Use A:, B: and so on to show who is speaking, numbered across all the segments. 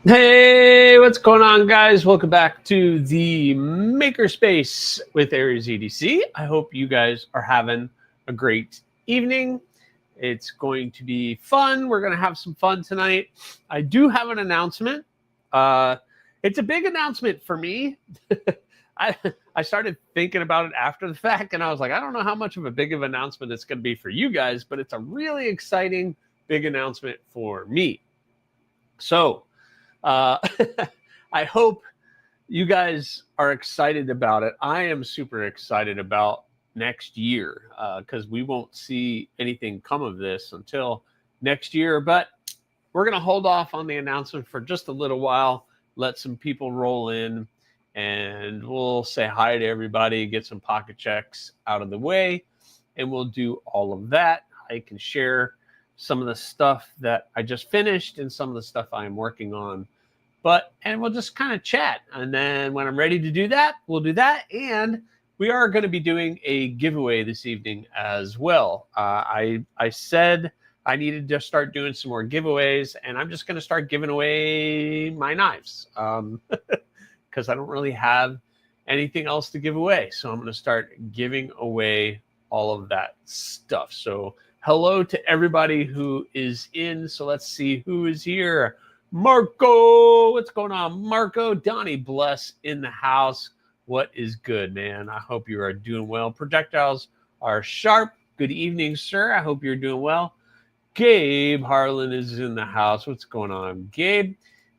A: Hey, what's going on, guys? Welcome back to the Makerspace with AriesEDC. I hope you guys are having a great evening. It's going to be fun. We're going to have some fun tonight. I do have an announcement. It's a big announcement for me. I started thinking about it after the fact, and I was like, I don't know how much of a big of an announcement it's going to be for you guys, but it's a really exciting big announcement for me. So, I hope you guys are excited about it. I am super excited about next year because we won't see anything come of this until next year. But we're going to hold off on the announcement for just a little while, let some people roll in, and we'll say hi to everybody, get some pocket checks out of the way, and we'll do all of that. I can share some of the stuff that I just finished and some of the stuff I'm working on. And we'll just kind of chat. And then when I'm ready to do that, we'll do that. And we are going to be doing a giveaway this evening as well. I said I needed to start doing some more giveaways, and I'm just going to start giving away my knives because I don't really have anything else to give away. So I'm going to start giving away all of that stuff. So hello to everybody who is in. So let's see who is here. Marco, what's going on? Marco, Donnie Bless in the house. What is good, man? I hope you are doing well. Projectiles are sharp. Good evening, sir. I hope you're doing well. Gabe Harlan is in the house. What's going on, Gabe?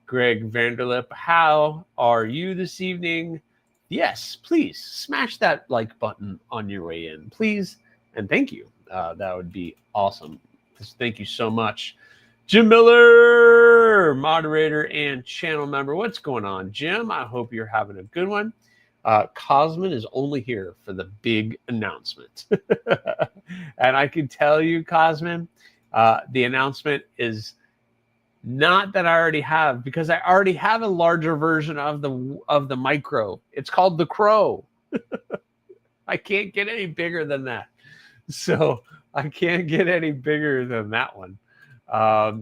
A: Greg Vanderlip, how are you this evening? Yes, please smash that like button on your way in, please. And thank you. That would be awesome. Thank you so much. Jim Miller, moderator and channel member. What's going on, Jim? I hope you're having a good one. Cosmin is only here for the big announcement. And I can tell you, Cosmin, the announcement is not that I already have, because I already have a larger version of the micro. It's called the Crow. I can't get any bigger than that. So I can't get any bigger than that one.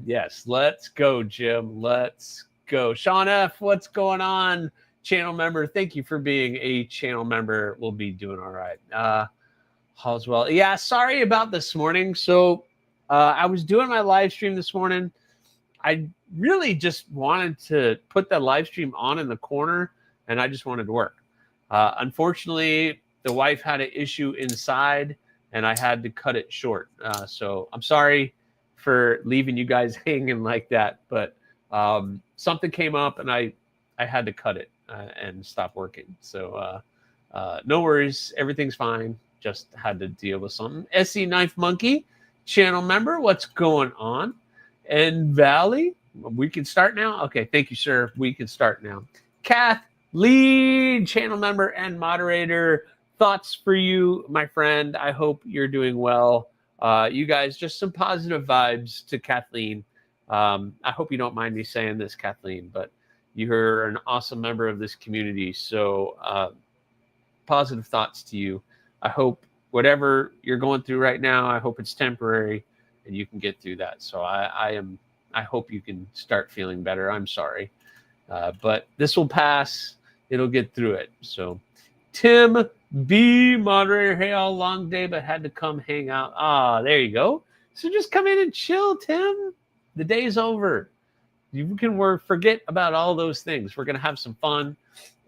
A: Yes, let's go, Jim. Let's go. Sean F., what's going on? Channel member, thank you for being a channel member. We'll be doing all right. All's well. Yeah, sorry about this morning. So I was doing my live stream this morning. I really just wanted to put that live stream on in the corner, and I just wanted to work. Unfortunately, the wife had an issue inside, and I had to cut it short. So I'm sorry for leaving you guys hanging like that, but something came up and I had to cut it and stop working. So no worries, everything's fine. Just had to deal with something. SE Knife Monkey, channel member, what's going on? And Valley, we can start now? Okay, thank you, sir. We can start now. Kathleen, channel member and moderator, thoughts for you, my friend. I hope you're doing well. You guys, just some positive vibes to Kathleen. I hope you don't mind me saying this, Kathleen, but you're an awesome member of this community. So positive thoughts to you. I hope whatever you're going through right now, I hope it's temporary and you can get through that. So I hope you can start feeling better. I'm sorry. But this will pass. It'll get through it. So Tim B, moderator, hey, all long day, but had to come hang out. Ah, there you go. So just come in and chill, Tim. The day's over. You can forget about all those things. We're going to have some fun,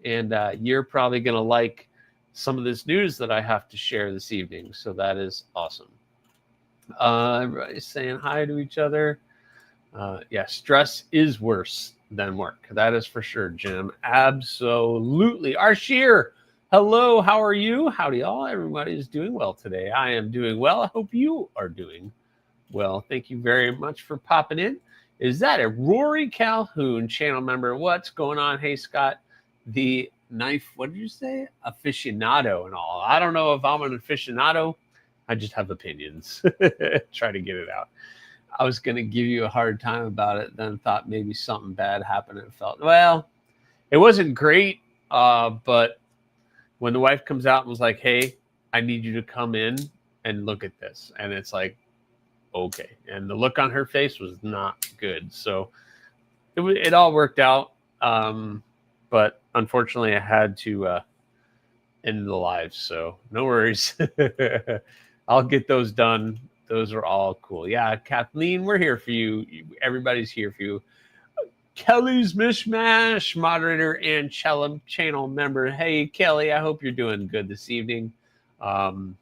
A: and you're probably going to like some of this news that I have to share this evening. So that is awesome. Everybody's saying hi to each other. Yeah, stress is worse than work. That is for sure, Jim. Absolutely. Arshir, hello, how are you? Howdy, all. Everybody is doing well today. I am doing well. I hope you are doing well. Thank you very much for popping in. Is that a Rory Calhoun channel member? What's going on? Hey, Scott, the knife, what did you say? Aficionado and all. I don't know if I'm an aficionado. I just have opinions. Try to get it out. I was going to give you a hard time about it, then thought maybe something bad happened and felt, well, it wasn't great, but when the wife comes out and was like, hey, I need you to come in and look at this. And it's like, okay. And the look on her face was not good. So it all worked out. But unfortunately, I had to end the live, so no worries. I'll get those done. Those are all cool. Yeah, Kathleen, we're here for you. Everybody's here for you. Kelly's Mishmash, moderator and channel member. Hey, Kelly, I hope you're doing good this evening. And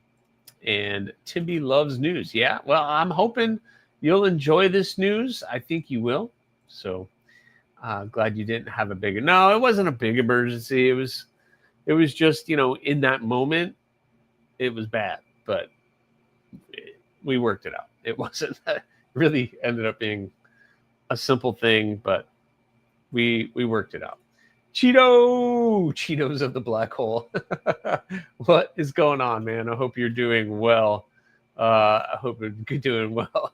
A: Timby loves news. Yeah, well, I'm hoping you'll enjoy this news. I think you will. So glad you didn't have a big. No, it wasn't a big emergency. It was just, in that moment, it was bad, but we worked it out. It wasn't really ended up being a simple thing, but we worked it out. Cheetos of the black hole. What is going on, man? I hope you're doing well. I hope you're doing well.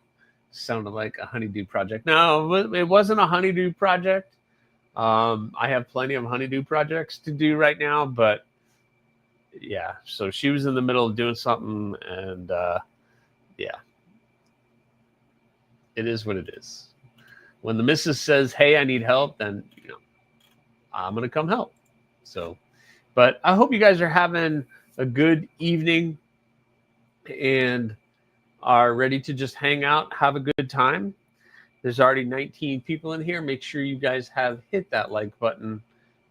A: Sounded like a honeydew project. No, it wasn't a honeydew project. I have plenty of honeydew projects to do right now, but yeah, so she was in the middle of doing something, and yeah, it is what it is. When the missus says, hey, I need help, then I'm gonna come help. So, but I hope you guys are having a good evening and are ready to just hang out, have a good time. There's already 19 people in here. Make sure you guys have hit that like button,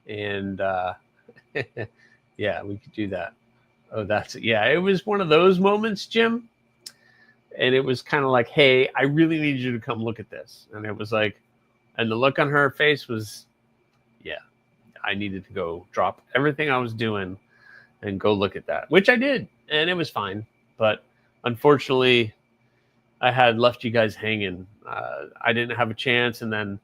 A: and yeah, we could do that. Oh, that's it. Yeah, it was one of those moments, Jim. And it was kind of like, hey, I really need you to come look at this. And it was like, and the look on her face was, yeah, I needed to go drop everything I was doing and go look at that, which I did. And it was fine. But unfortunately, I had left you guys hanging. I didn't have a chance. And then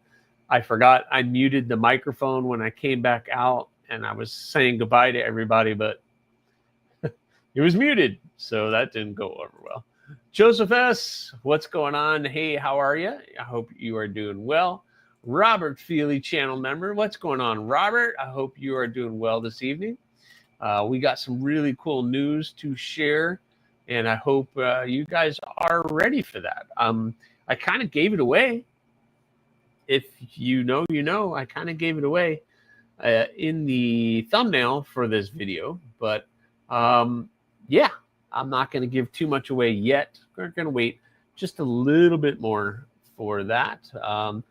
A: I forgot I muted the microphone when I came back out. And I was saying goodbye to everybody, but it was muted. So that didn't go over well. Joseph S., what's going on? Hey, how are you? I hope you are doing well. Robert Feely, channel member. What's going on, Robert? I hope you are doing well this evening. We got some really cool news to share, and I hope you guys are ready for that. I kind of gave it away. If you know, you know. I kind of gave it away in the thumbnail for this video, but yeah. I'm not going to give too much away yet. We're going to wait just a little bit more for that. The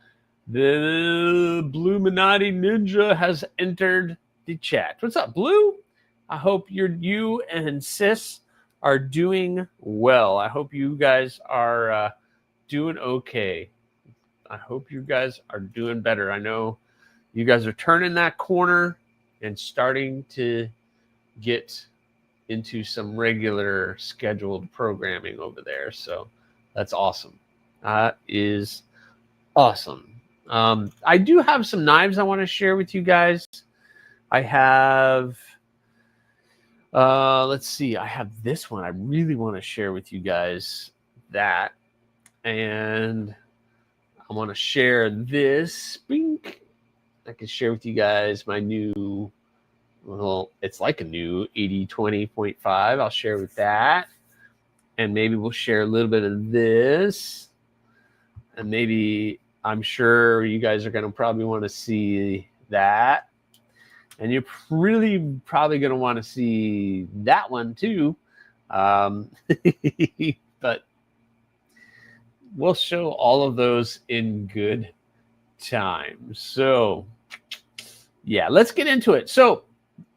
A: Bluminati Ninja has entered the chat. What's up, Blue? I hope you and Sis are doing well. I hope you guys are doing okay. I hope you guys are doing better. I know you guys are turning that corner and starting to get into some regular scheduled programming over there. So that's awesome. That is awesome. I do have some knives I want to share with you guys. I have, let's see, I have this one I really want to share with you guys, that. And I want to share this. Bink. I can share with you guys my new, well, it's like a new 80-20.5. I'll share with that. And maybe we'll share a little bit of this. And maybe, I'm sure you guys are going to probably want to see that. And you're really probably going to want to see that one too. But we'll show all of those in good time. So, yeah, let's get into it. So,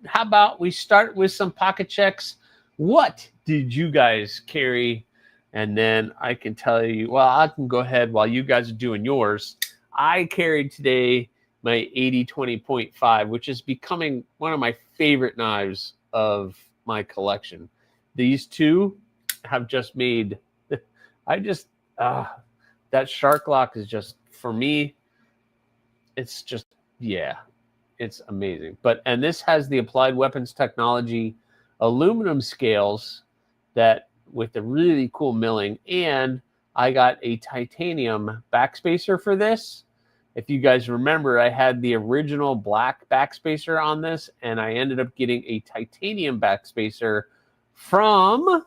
A: how about we start with some pocket checks? What did you guys carry? And then I can tell you, well, I can go ahead while you guys are doing yours. I carried today my 80-20.5, which is becoming one of my favorite knives of my collection. These two have just made, that shark lock is just, for me, it's just, yeah. It's amazing. And this has the Applied Weapons Technology aluminum scales that with the really cool milling. And I got a titanium backspacer for this. If you guys remember, I had the original black backspacer on this, and I ended up getting a titanium backspacer from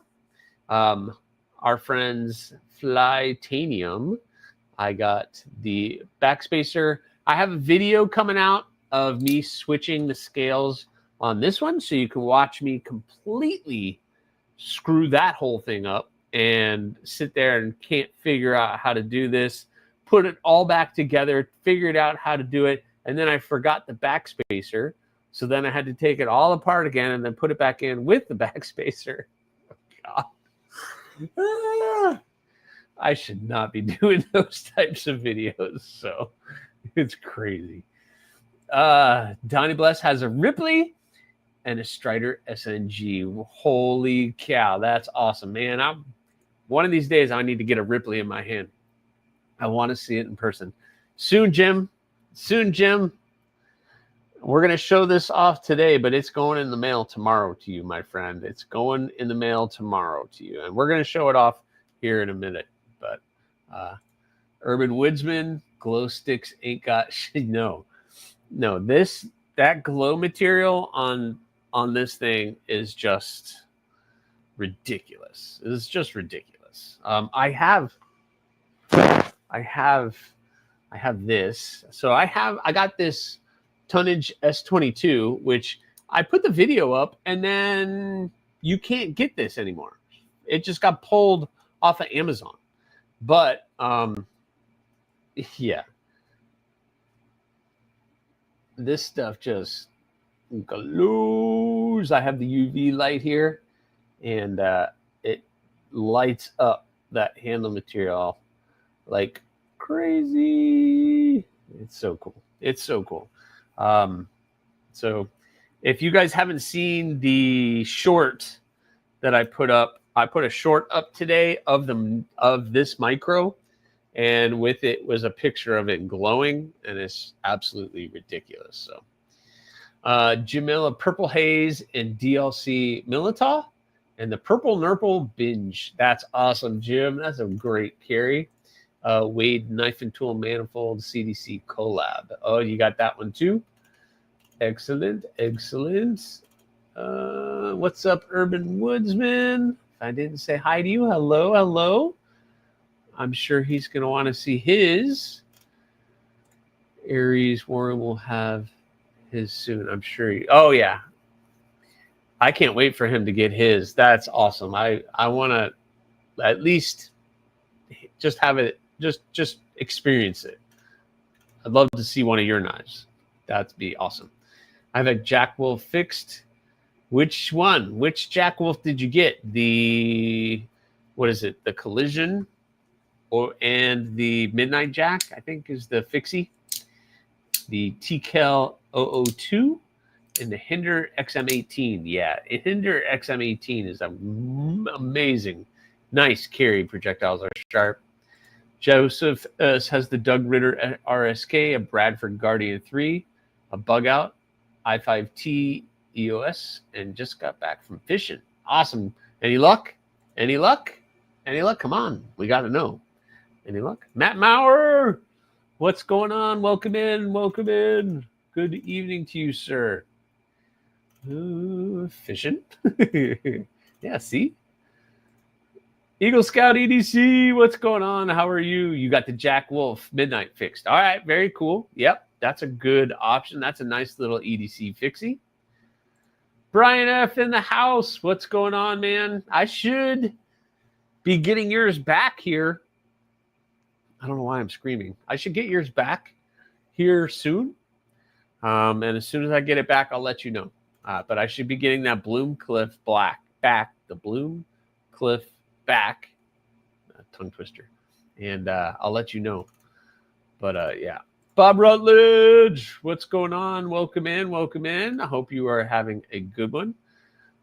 A: our friends Flytanium. I got the backspacer I have a video coming out of me switching the scales on this one, so you can watch me completely screw that whole thing up and sit there and can't figure out how to do this, put it all back together, figured out how to do it, and then I forgot the backspacer. So then I had to take it all apart again and then put it back in with the backspacer. Oh, God. I should not be doing those types of videos. So it's crazy. Donnie Bless has a Ripley and a Strider SNG. Holy cow, that's awesome, man. One of these days I need to get a Ripley in my hand. I want to see it in person. Soon, Jim. Soon, Jim. We're going to show this off today, but it's going in the mail tomorrow to you, my friend. It's going in the mail tomorrow to you. And we're going to show it off here in a minute. But Urban Woodsman, glow sticks ain't got shit. No, that glow material on this thing is just ridiculous. It's just ridiculous. I have this. So I got this tonnage S22, which I put the video up, and then you can't get this anymore. It just got pulled off of Amazon. But yeah, this stuff just glows. I have the UV light here, and it lights up that handle material like crazy. It's so cool. It's so cool. So if you guys haven't seen the short that I put up, I put a short up today of this micro, and with it was a picture of it glowing, and it's absolutely ridiculous. So Jamila Purple Haze and DLC Milita and the Purple Nurple Binge. That's awesome, Jim. That's a great carry. Wade Knife and Tool Manifold CDC collab. Oh, you got that one too? Excellent, excellent. What's up, Urban Woodsman? If I didn't say hi to you, hello, hello. I'm sure he's going to want to see his. Aries Warren will have his soon. I'm sure. Oh, yeah. I can't wait for him to get his. That's awesome. I want to at least just have it, just experience it. I'd love to see one of your knives. That'd be awesome. I have a Jack Wolf fixed. Which one? Which Jack Wolf did you get? What is it? The Collision and the Midnight Jack, I think, is the fixie. The TKL 002 and the Hinder XM18. Yeah, Hinder XM18 is amazing. Nice carry. Projectiles are sharp. Joseph has the Doug Ritter RSK, a Bradford Guardian 3, a Bug Out, i5T EOS, and just got back from fishing. Awesome. Any luck? Any luck? Any luck? Come on. We got to know. Any luck? Matt Maurer, what's going on? Welcome in. Welcome in. Good evening to you, sir. Fishing. Yeah, see? Eagle Scout EDC, what's going on? How are you? You got the Jack Wolf Midnight fixed. All right, very cool. Yep, that's a good option. That's a nice little EDC fixie. Brian F. in the house. What's going on, man? I should be getting yours back here. I don't know why I'm screaming. I should get yours back here soon. And as soon as I get it back, I'll let you know. But I should be getting that Bloomcliff black back. The Bloomcliff back. Tongue twister. And I'll let you know. But yeah. Bob Rutledge, what's going on? Welcome in, welcome in. I hope you are having a good one.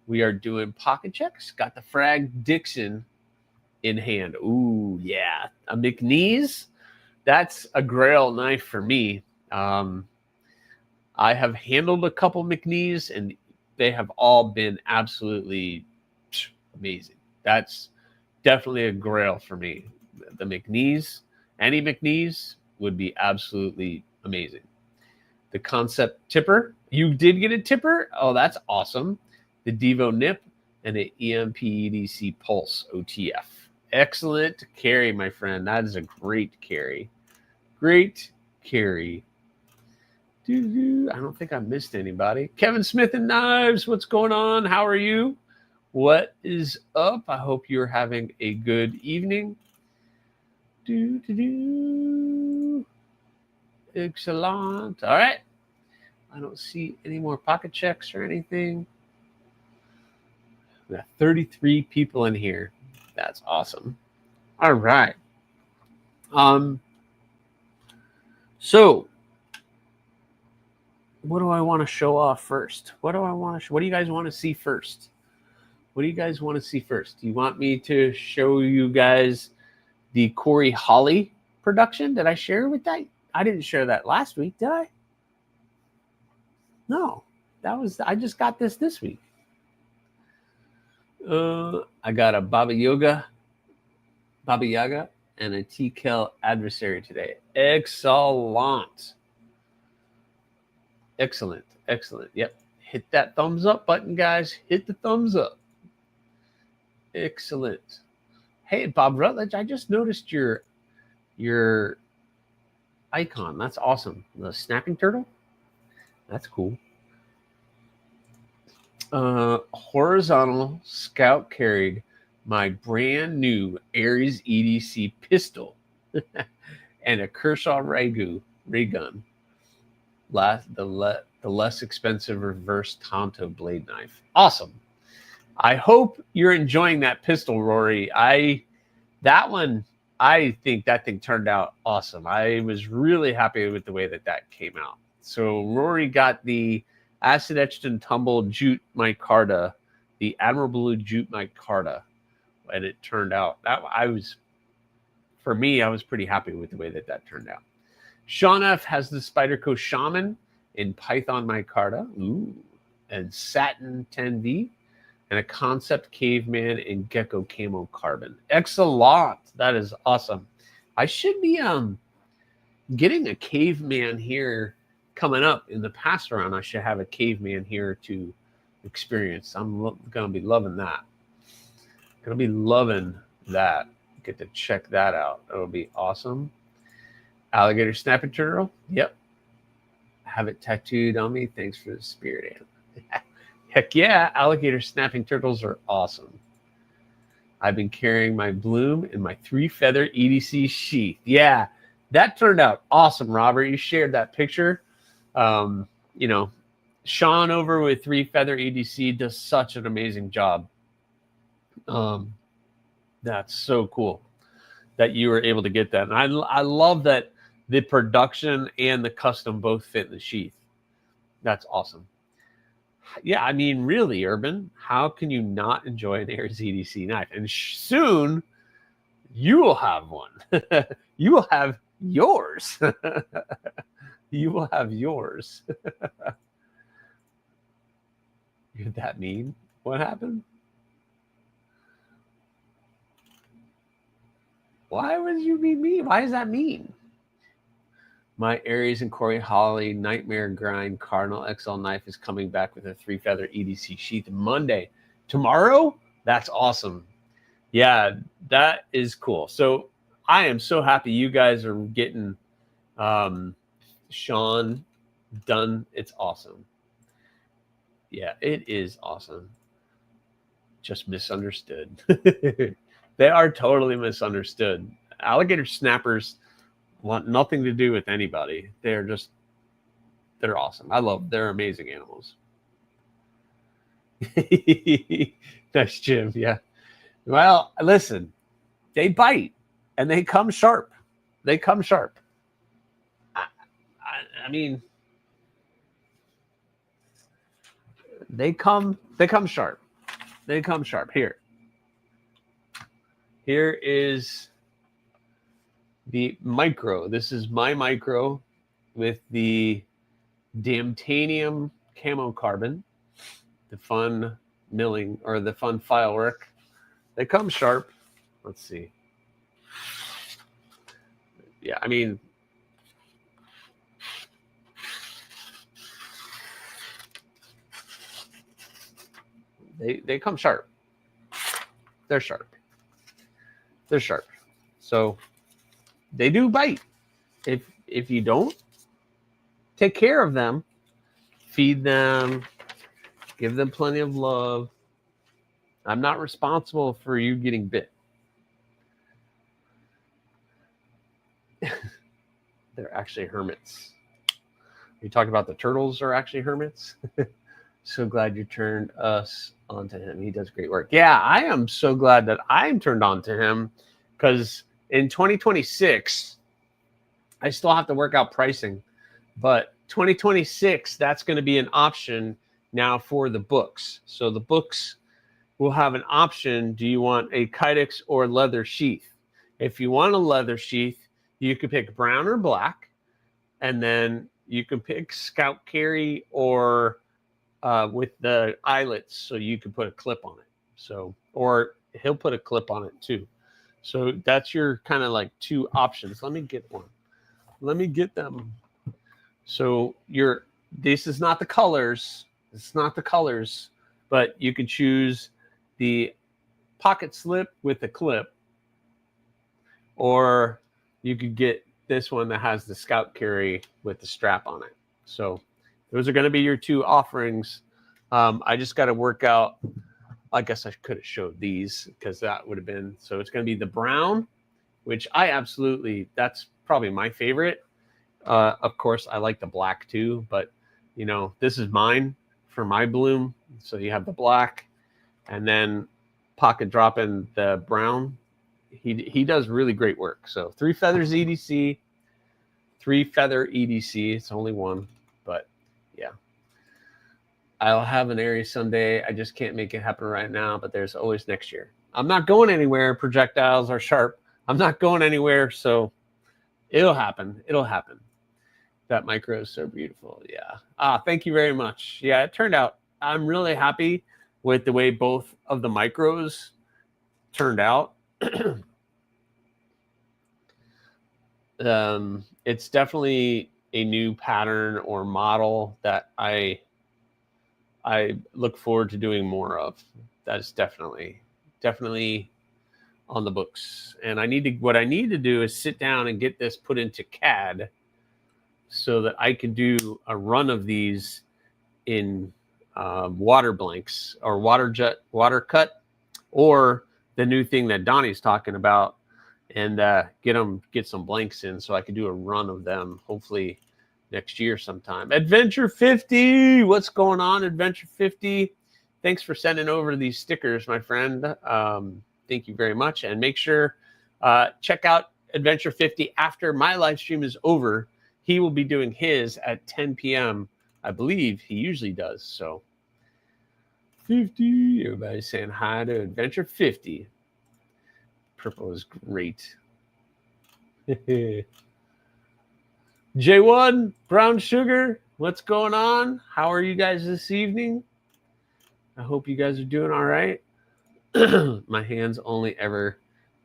A: We are doing pocket checks. Got the Frag Dixon in hand. Ooh, yeah. A McNeese. That's a grail knife for me. I have handled a couple McNeese, and they have all been absolutely amazing. That's definitely a grail for me. The McNeese, any McNeese, would be absolutely amazing. The Concept Tipper. You did get a tipper? Oh, that's awesome. The Devo Nip and the EMP EDC Pulse OTF. Excellent carry, my friend. That is a great carry. Great carry. I don't think I missed anybody. Kevin Smith and Knives, what's going on? How are you? What is up? I hope you're having a good evening. Excellent. All right. I don't see any more pocket checks or anything. We got 33 people in here. That's awesome. All right. So what do I want to show off first? What do you guys want to see first? What do you guys want to see first? Do you want me to show you guys the Corey Holly production? Did I share with that? I didn't share that last week, did I? No, I just got this week. I got a Baba Yaga, and a T-Kel adversary today. Excellent. Yep. Hit that thumbs up button, guys. Hit the thumbs up. Excellent. Hey, Bob Rutledge, I just noticed your icon. That's awesome. The snapping turtle. That's cool. Horizontal scout carried my brand new AriesEDC pistol and a Kershaw ray gun. The less expensive reverse Tonto blade knife. Awesome. I hope you're enjoying that pistol, Rory. I think that thing turned out awesome. I was really happy with the way that came out. So Rory got the acid etched and tumbled jute micarta, the Admiral Blue jute micarta, and it turned out I was pretty happy with the way that turned out. Sean F has the Spyderco Shaman in Python micarta, and Satin 10V, and a Concept Caveman in Gecko Camo Carbon. Excellent. That is awesome. I should be getting a Caveman here coming up in the pass around. I should have a Caveman here to experience. I'm going to be loving that. Going to be loving that. Get to check that out. It'll be awesome. Alligator snapping turtle. Yep. Have it tattooed on me. Thanks for the spirit, Ann. Heck yeah, alligator snapping turtles are awesome. I've been carrying my bloom in my 3-feather EDC sheath. Yeah, that turned out awesome, Robert. You shared that picture. Sean over with 3-feather EDC does such an amazing job. That's so cool that you were able to get that. And I love that the production and the custom both fit in the sheath. That's awesome. Yeah, I mean, really, Urban, how can you not enjoy an AriesEDC knife? And soon, you will have one. You will have yours. You will have yours. You're that mean? What happened? Why would you be mean? Why is that mean? My Aries and Corey Holly Nightmare Grind Cardinal XL knife is coming back with a 3-feather EDC sheath Monday. Tomorrow? That's awesome. Yeah, that is cool. So I am so happy you guys are getting Sean done. It's awesome. Yeah, it is awesome. Just misunderstood. They are totally misunderstood. Alligator snappers want nothing to do with anybody. They're awesome. They're amazing animals. Nice, Jim. Yeah. Well, listen, they bite and they come sharp. I mean, they come sharp. They come sharp. Here is the micro. This is my micro with the Damtanium camo carbon, the fun milling or the fun file work. They come sharp. Let's see. Yeah, I mean, they come sharp. They're sharp. So they do bite. If you don't take care of them, feed them, give them plenty of love. I'm not responsible for you getting bit. They're actually hermits. You talked about the turtles are actually hermits. So glad you turned us on to him. He does great work. Yeah, I am so glad that I'm turned on to him, because in 2026, I still have to work out pricing. But 2026, that's going to be an option now for the books. So the books will have an option. Do you want a Kydex or leather sheath? If you want a leather sheath, you could pick brown or black. And then you can pick scout carry or with the eyelets, so you can put a clip on it. So, or he'll put a clip on it too. So that's your kind of like two options. Let me get one. Let me get them. So this is not the colors. It's not the colors, but you can choose the pocket slip with the clip, or you could get this one that has the scout carry with the strap on it. So those are going to be your two offerings. I just got to work out. I guess I could have showed these, because that would have been. So it's going to be the brown, which that's probably my favorite. Of course, I like the black too, but this is mine for my bloom. So you have the black, and then pocket drop in the brown. He does really great work. So 3 feathers EDC, 3 feather EDC. It's only one, but yeah. I'll have an Aries someday. I just can't make it happen right now, but there's always next year. I'm not going anywhere. Projectiles are sharp. I'm not going anywhere, so it'll happen. It'll happen. That micro is so beautiful. Yeah. Thank you very much. Yeah, it turned out. I'm really happy with the way both of the micros turned out. It's definitely a new pattern or model that I look forward to doing more of. That is definitely on the books. And what I need to do is sit down and get this put into CAD, so that I can do a run of these in water blanks or water cut, or the new thing that Donnie's talking about, and get some blanks in, so I can do a run of them hopefully next year sometime. Adventure 50, what's going on, Adventure 50? Thanks for sending over these stickers, my friend. Thank you very much. And make sure check out Adventure 50 after my live stream is over. He will be doing his at 10 p.m. I believe he usually does. So 50, everybody's saying hi to Adventure 50. Purple is great. J1, Brown Sugar, what's going on? How are you guys this evening? I hope you guys are doing all right. My hands only ever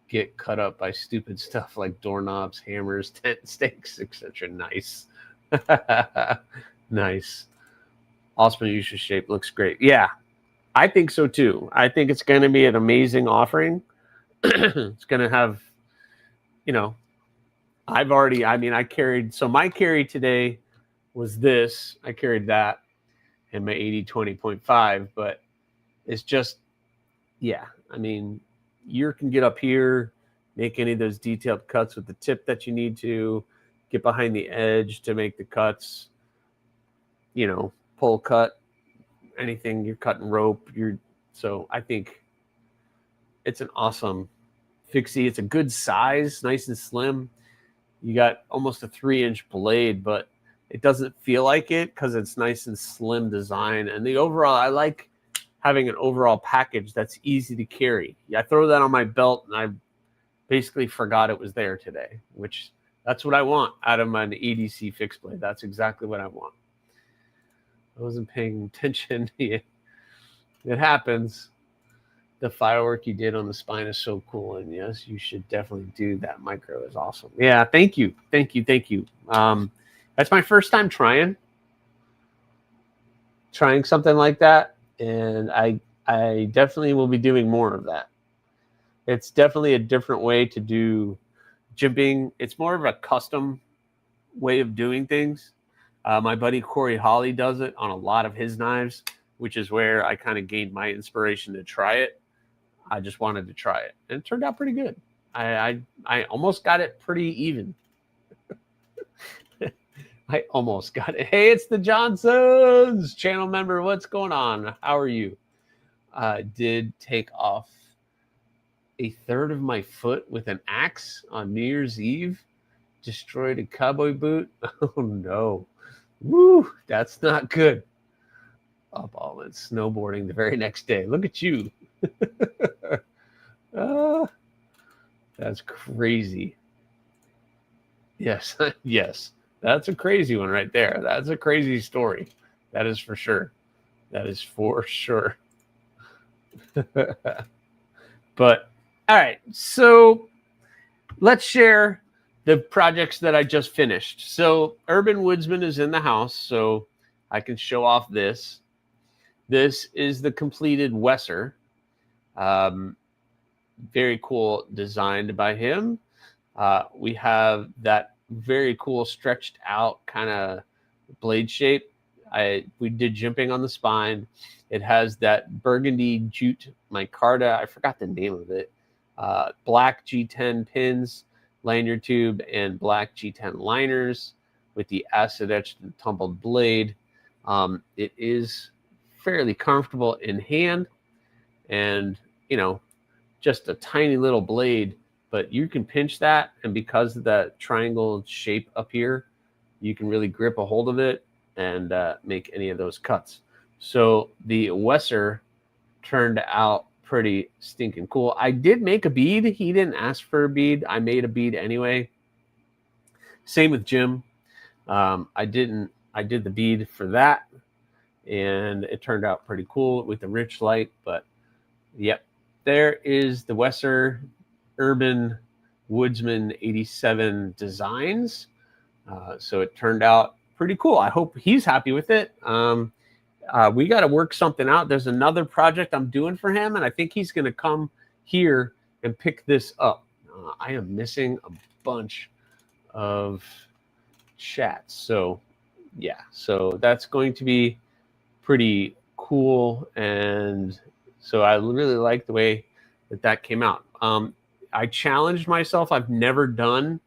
A: get cut up by stupid stuff like doorknobs, hammers, tent stakes, etc. Nice. Nice. Awesome user shape. Looks great. Yeah, I think so too. I think it's going to be an amazing offering. It's going to have, I carried, so my carry today was this. I carried that and my 80-20.5, but it's just, yeah, you can get up here, make any of those detailed cuts with the tip that you need to, get behind the edge to make the cuts, pull cut, anything, you're cutting rope. So I think it's an awesome fixie. It's a good size, nice and slim. You got almost a 3-inch blade, but it doesn't feel like it because it's nice and slim design. And the overall, I like having an overall package that's easy to carry. I throw that on my belt, and I basically forgot it was there today, which that's what I want out of an EDC fixed blade. That's exactly what I want. I wasn't paying attention. It happens. The firework you did on the spine is so cool, and yes, you should definitely do that. Micro is awesome. Yeah, thank you. That's my first time trying something like that, and I definitely will be doing more of that. It's definitely a different way to do jimping. It's more of a custom way of doing things. My buddy Corey Hawley does it on a lot of his knives, which is where I kind of gained my inspiration to try it. I just wanted to try it, and it turned out pretty good. I almost got it pretty even. I almost got it. Hey, it's the Johnsons channel member. What's going on? How are you? Did take off a third of my foot with an axe on New Year's Eve. Destroyed a cowboy boot. Oh no. Woo, that's not good. Up all in snowboarding the very next day. Look at you. That's crazy. Yes, yes. That's a crazy one right there. That's a crazy story. That is for sure. That is for sure. But, all right. So let's share the projects that I just finished. So Urban Woodsman is in the house, so I can show off this. This is the completed Wesser. Very cool, designed by him. We have that very cool stretched out kind of blade shape. We did jimping on the spine. It has that burgundy jute micarta. I forgot the name of it. Black G10 pins, lanyard tube, and black G10 liners with the acid etched and tumbled blade. It is fairly comfortable in hand, and just a tiny little blade. But you can pinch that, and because of that triangle shape up here, you can really grip a hold of it and make any of those cuts. So the Wesser turned out pretty stinking cool. I did make a bead. He didn't ask for a bead. I made a bead anyway. Same with Jim. I did the bead for that, and it turned out pretty cool with the rich light. But yep, there is the Wesser Urban Woodsman 87 designs. So it turned out pretty cool. I hope he's happy with it. We got to work something out. There's another project I'm doing for him, and I think he's going to come here and pick this up. I am missing a bunch of chats. So yeah, so that's going to be pretty cool. And so I really like the way that came out. I challenged myself. I've never done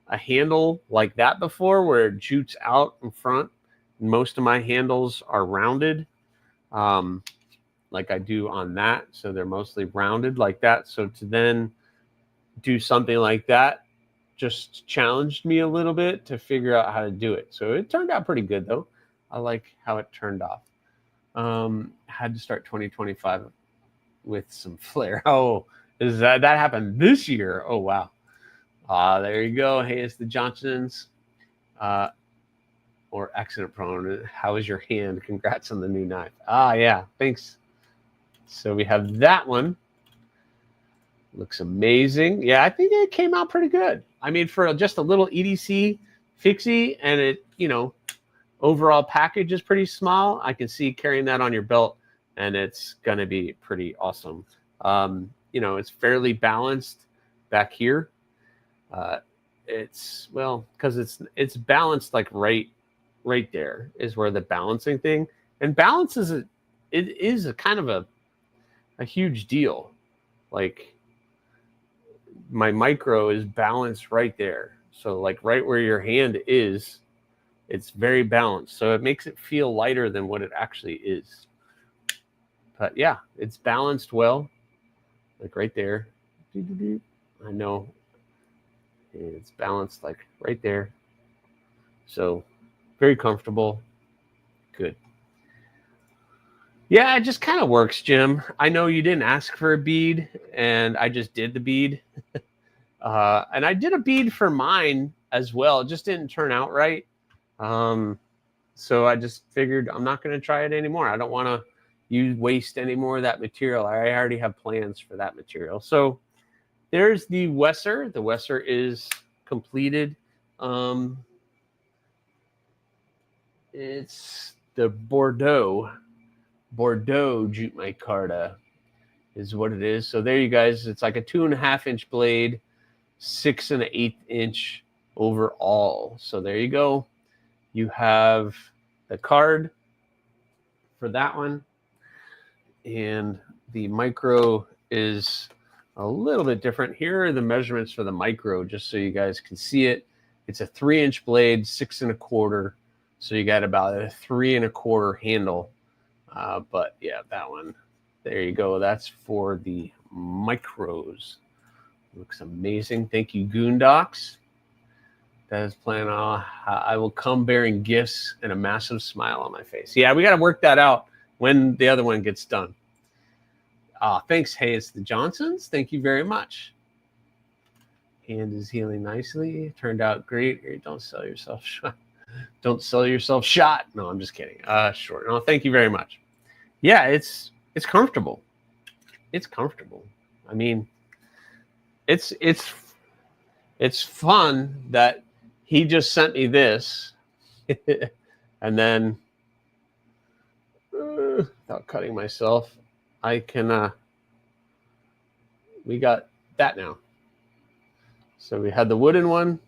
A: a handle like that before where it jutes out in front. Most of my handles are rounded like I do on that. So they're mostly rounded like that. So to then do something like that just challenged me a little bit to figure out how to do it. So it turned out pretty good though. I like how it turned off. Had to start 2025 with some flair. Oh, is that happened this year? Oh wow. There you go. Hey, it's the Johnsons. Or accident prone. How is your hand? Congrats on the new knife. Yeah, thanks. So we have that one. Looks amazing. Yeah, I think it came out pretty good. I mean, for just a little EDC fixie, and it, overall package is pretty small. I can see carrying that on your belt, and it's gonna be pretty awesome. It's fairly balanced back here. It's because it's balanced like right there is where the balancing thing, and balance is a kind of a huge deal. Like my micro is balanced right there, so like right where your hand is, it's very balanced, so it makes it feel lighter than what it actually is. But yeah, it's balanced well, like right there. I know it's balanced like right there, so very comfortable. Good. Yeah, it just kind of works, Jim. I know you didn't ask for a bead, and I just did the bead. And I did a bead for mine as well. It just didn't turn out right. So I just figured I'm not going to try it anymore. I don't want to waste any more of that material. I already have plans for that material. So there's the Wesser. The Wesser is completed. It's the Bordeaux jute micarta is what it is. So there you guys, it's like a 2.5 inch blade, 6 1/8 inch overall. So there you go. You have the card for that one, and the micro is a little bit different. Here are the measurements for the micro, just so you guys can see it. It's a 3-inch blade, 6 1/4. So you got about a 3 1/4 handle. But yeah, that one, there you go. That's for the micros. Looks amazing. Thank you, Goondocs. That is plan on. I will come bearing gifts and a massive smile on my face. Yeah, we got to work that out when the other one gets done. Thanks, hey, it's the Johnsons. Thank you very much. Hand is healing nicely. Turned out great. Don't sell yourself shot. Don't sell yourself shot. No, I'm just kidding. Sure. No, thank you very much. Yeah, it's comfortable. It's comfortable. I mean, it's fun that he just sent me this, and then without cutting myself, I can. We got that now. So we had the wooden one,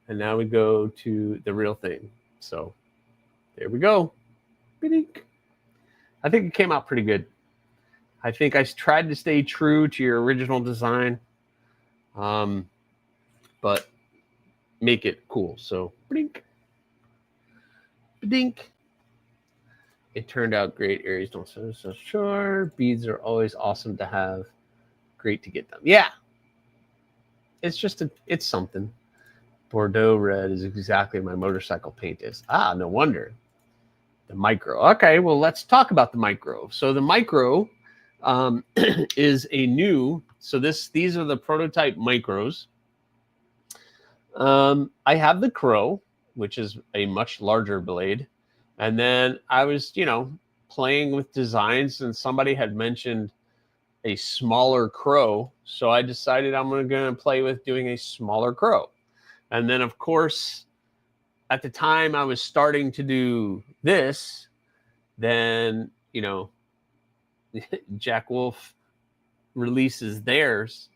A: and now we go to the real thing. So there we go. I think it came out pretty good. I think I tried to stay true to your original design, but make it cool. So blink, blink. It turned out great. Aries don't so sure. Beads are always awesome to have. Great to get them. Yeah. It's just it's something. Bordeaux red is exactly my motorcycle paint is. No wonder. The micro. Okay, well, let's talk about the micro. So the micro is a new. So these are the prototype micros. I have the Crow, which is a much larger blade, and then I was, playing with designs, and somebody had mentioned a smaller Crow, so I decided I'm going to play with doing a smaller Crow. And then, of course, at the time I was starting to do this, then, Jack Wolf releases theirs,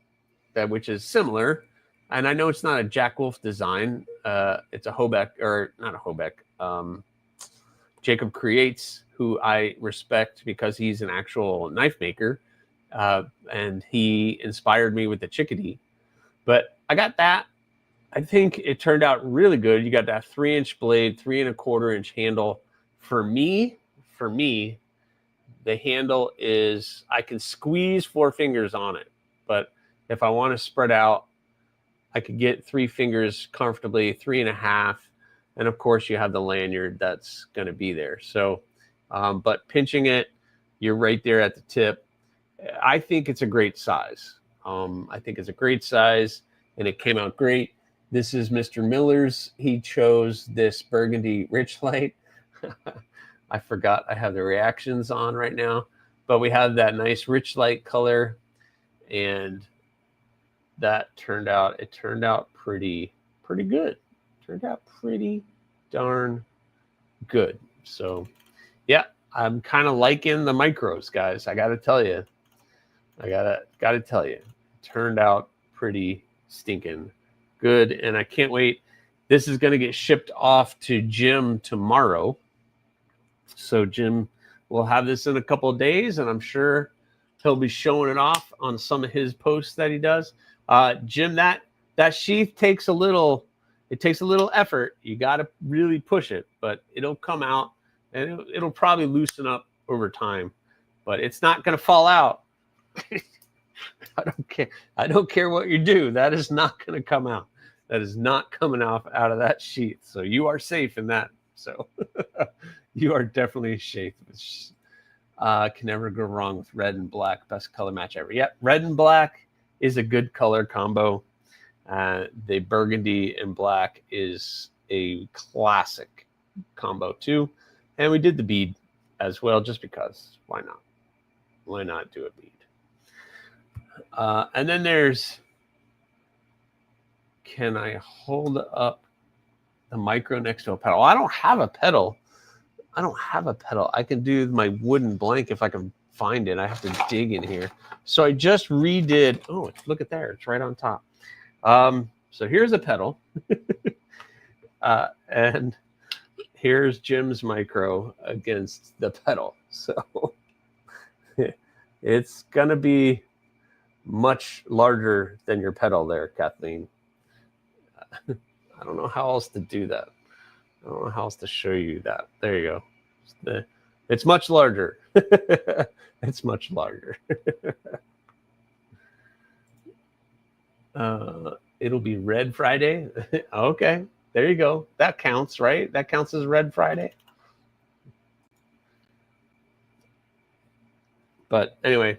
A: which is similar. And I know it's not a Jack Wolf design. It's a Hobeck, or not a Hobeck. Jacob Creates, who I respect because he's an actual knife maker. And he inspired me with the Chickadee. But I got that. I think it turned out really good. You got that 3-inch blade, 3 1/4-inch handle. For me, the handle is, I can squeeze 4 fingers on it. But if I want to spread out, I could get 3 fingers comfortably, 3 1/2. And of course you have the lanyard that's going to be there. So, but pinching it, you're right there at the tip. I think it's a great size. I think it's a great size, and it came out great. This is Mr. Miller's. He chose this burgundy rich light. I forgot I have the reactions on right now, but we have that nice rich light color, and that turned out pretty good. Turned out pretty darn good. So yeah, I'm kind of liking the micros, guys. I gotta tell you. I gotta tell you, it turned out pretty stinking good, and I can't wait. This is going to get shipped off to Jim tomorrow, so Jim will have this in a couple of days, and I'm sure he'll be showing it off on some of his posts that he does. Jim, that sheath takes a little effort. You got to really push it, but it'll come out, and it'll probably loosen up over time, but it's not going to fall out. I don't care what you do. That is not going to come out. That is not coming out of that sheath. So you are safe in that. So you are definitely safe. Can never go wrong with red and black. Best color match ever. Yeah, red and black is a good color combo. The burgundy and black is a classic combo too. And we did the bead as well, just because. Why not? Why not do a bead? And then there's, can I hold up the micro next to a pedal? I don't have a pedal. I can do my wooden blank if I can find it. I have to dig in here. So I just redid. Oh, look at there. It's right on top. So here's a pedal. And here's Jim's micro against the pedal. So it's going to be much larger than your pedal there, Kathleen. I don't know how else to do that. I don't know how else to show you that. There you go. It's much larger. It's much larger. It'll be Red Friday. Okay, there you go. That counts, right? That counts as Red Friday. But anyway,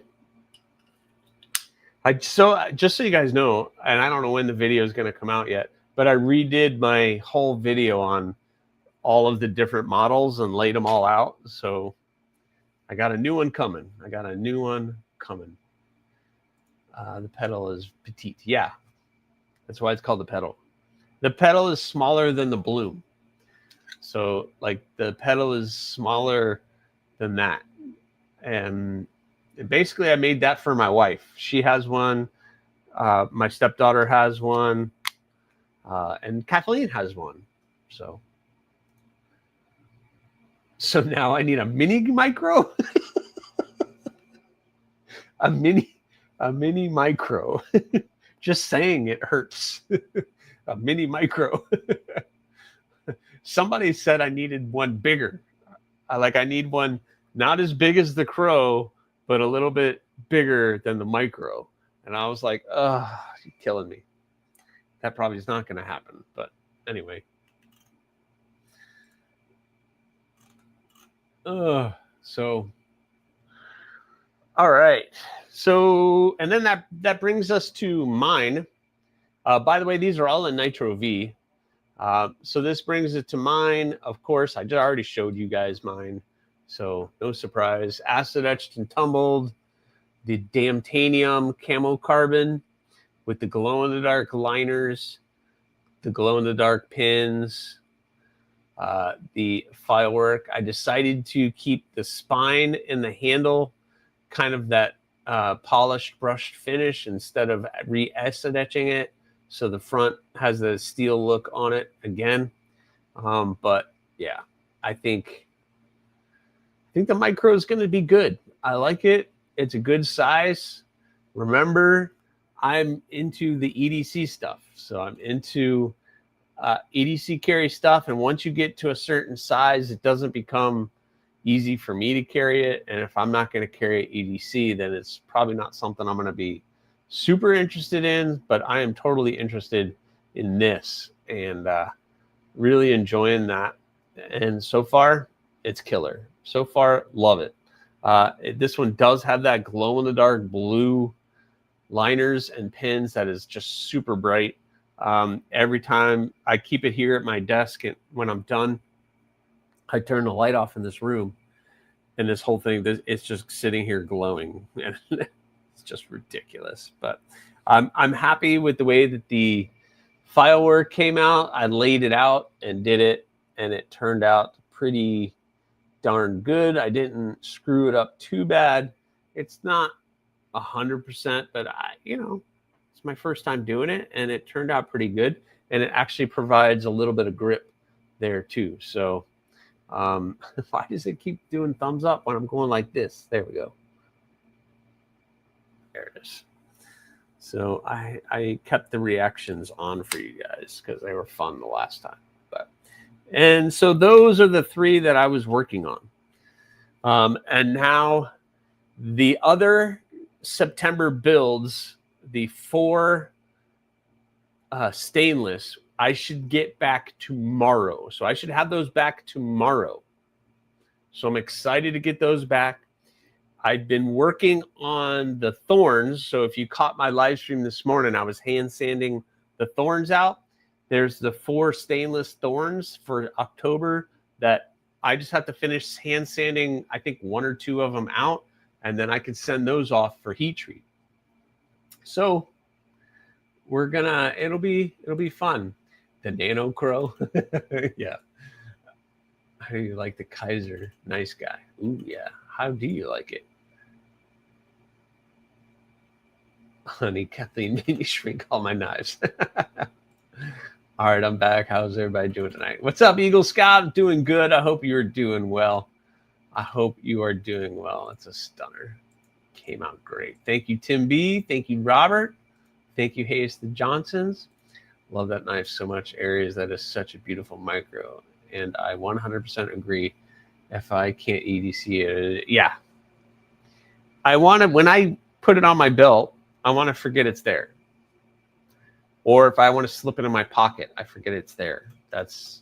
A: just so you guys know, and I don't know when the video is going to come out yet, but I redid my whole video on all of the different models and laid them all out. So I got a new one coming. The pedal is petite. Yeah, that's why it's called the pedal. The pedal is smaller than the bloom. So like the pedal is smaller than that. And basically I made that for my wife. She has one. My stepdaughter has one. And Kathleen has one. So now I need a mini micro. a mini micro. Just saying it hurts. A mini micro. Somebody said I needed one bigger. I need one not as big as the Crow, but a little bit bigger than the micro. And I was like, you're killing me. That probably is not going to happen. But anyway. So, all right. So, and then that brings us to mine. By the way, these are all in Nitro V. So this brings it to mine. Of course, I just already showed you guys mine. So no surprise. Acid etched and tumbled. The Damtanium camo carbon with the glow-in-the-dark liners, the glow-in-the-dark pins, the filework. I decided to keep the spine and the handle kind of that polished brushed finish instead of re-acid etching it. So the front has the steel look on it again. But yeah, I think the micro is going to be good. I like it. It's a good size. Remember, I'm into the EDC stuff. So I'm into EDC carry stuff. And once you get to a certain size, it doesn't become easy for me to carry it. And if I'm not going to carry EDC, then it's probably not something I'm going to be super interested in. But I am totally interested in this and really enjoying that. And so far, it's killer. So far, love it. This one does have that glow-in-the-dark blue liners and pins that is just super bright. Every time I keep it here at my desk, and when I'm done, I turn the light off in this room, and this whole thing, it's just sitting here glowing, and it's just ridiculous. But I'm happy with the way that the filework came out. I laid it out and did it, and it turned out pretty darn good. I didn't screw it up too bad. It's not 100%, but it's my first time doing it, and it turned out pretty good. And it actually provides a little bit of grip there too. So why does it keep doing thumbs up when I'm going like this? There we go. There it is. So I kept the reactions on for you guys because they were fun the last time. And so those are the three that I was working on. And now the other September builds, the 4 stainless, I should get back tomorrow. So I should have those back tomorrow. So I'm excited to get those back. I've been working on the thorns. So if you caught my live stream this morning, I was hand sanding the thorns out. There's the 4 stainless thorns for October that I just have to finish hand sanding, I think 1 or 2 of them out, and then I can send those off for heat treat. So it'll be fun. The Nano Crow. Yeah. How do you like the Kaiser? Nice guy. Ooh, yeah. How do you like it? Honey, Kathleen made me shrink all my knives. All right, I'm back. How's everybody doing tonight? What's up, Eagle Scout? Doing good. I hope you're doing well. I hope you are doing well. It's a stunner. Came out great. Thank you, Tim B. Thank you, Robert. Thank you, Hayes the Johnsons. Love that knife so much, Aries. That is such a beautiful micro. And I 100% agree. If I can't EDC it, yeah. I want to, when I put it on my belt, I want to forget it's there. Or if I want to slip it in my pocket, I forget it's there. That's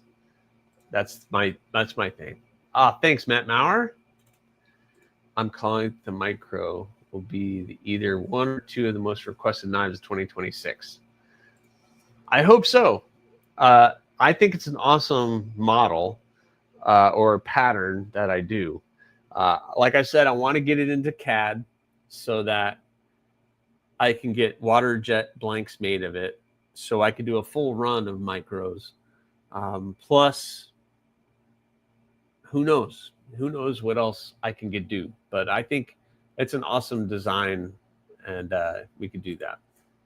A: my thing. Thanks, Matt Maurer. I'm calling it the micro will be either one or two of the most requested knives of 2026. I hope so. I think it's an awesome model or pattern that I do. Like I said, I want to get it into CAD so that I can get water jet blanks made of it, so I can do a full run of micros. Plus, who knows what else I can do. But I think it's an awesome design, and we could do that.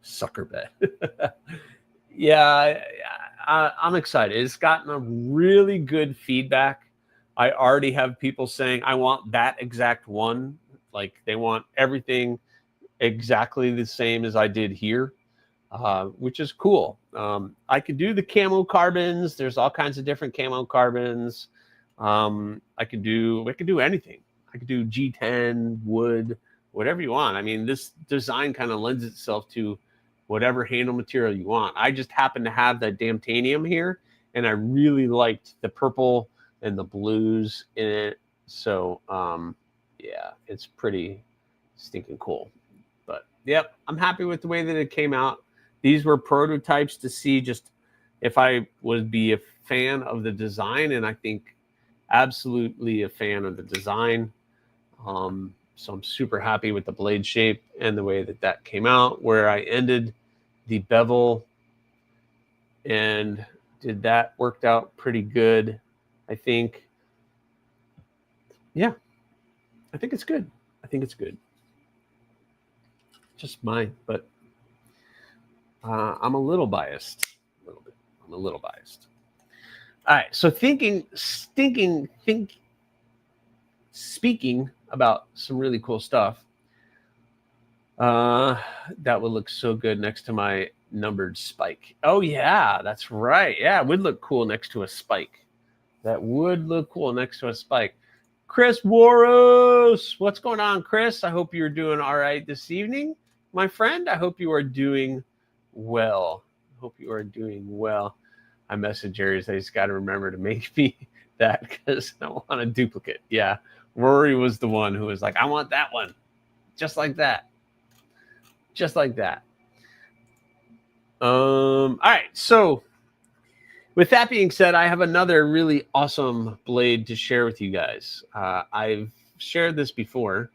A: Sucker bet. Yeah, I'm excited. It's gotten a really good feedback. I already have people saying, I want that exact one. Like, they want everything exactly the same as I did here. Which is cool. I could do the camo carbons. There's all kinds of different camo carbons. I could do anything. I could do G10, wood, whatever you want. I mean, this design kind of lends itself to whatever handle material you want. I just happen to have that Damtanium here, and I really liked the purple and the blues in it. So, yeah, it's pretty stinking cool. But, yep, I'm happy with the way that it came out. These were prototypes to see just if I would be a fan of the design, and I think absolutely a fan of the design. So I'm super happy with the blade shape and the way that came out, where I ended the bevel and did that, worked out pretty good, I think. Yeah, I think it's good. Just mine, but I'm a little biased. I'm a little biased. All right, so speaking about some really cool stuff, that would look so good next to my numbered spike. Oh yeah, that's right. Yeah, it would look cool next to a spike. That would look cool next to a spike. Chris Waros, what's going on, Chris? I hope you're doing all right this evening, my friend. I hope you are doing well. I message Aries. I just got to remember to make me that because I want a duplicate. Yeah, Rory was the one who was like, I want that one, just like that. All right, so with that being said, I have another really awesome blade to share with you guys. I've shared this before,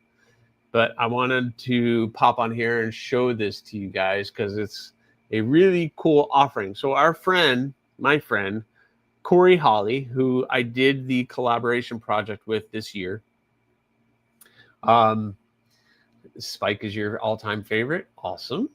A: but I wanted to pop on here and show this to you guys because it's a really cool offering. So my friend, Corey Holly, who I did the collaboration project with this year. Spike is your all-time favorite. Awesome.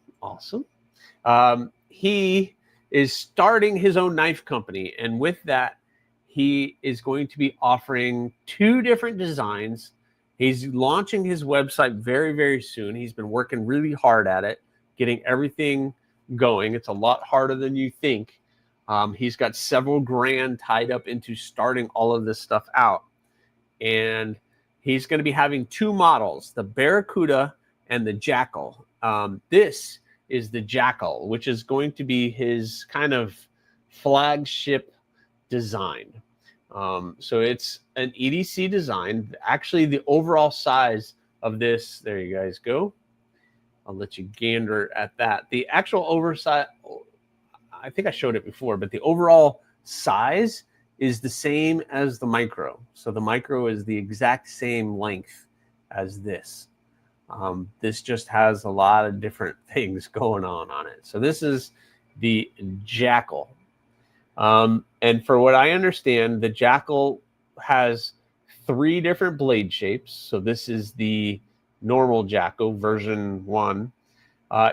A: He is starting his own knife company, and with that, he is going to be offering 2 different designs. He's launching his website very, very soon. He's been working really hard at it, getting everything going. It's a lot harder than you think. He's got several grand tied up into starting all of this stuff out. And he's going to be having 2 models, the Barracuda and the Jackal. This is the Jackal, which is going to be his kind of flagship design. So it's an EDC design. Actually, the overall size of this, there you guys go. I'll let you gander at that. The actual oversize, I think I showed it before, but the overall size is the same as the micro. So the micro is the exact same length as this. This just has a lot of different things going on it. So this is the Jackal. And for what I understand, the Jackal has 3 different blade shapes. So this is the normal Jackal version 1.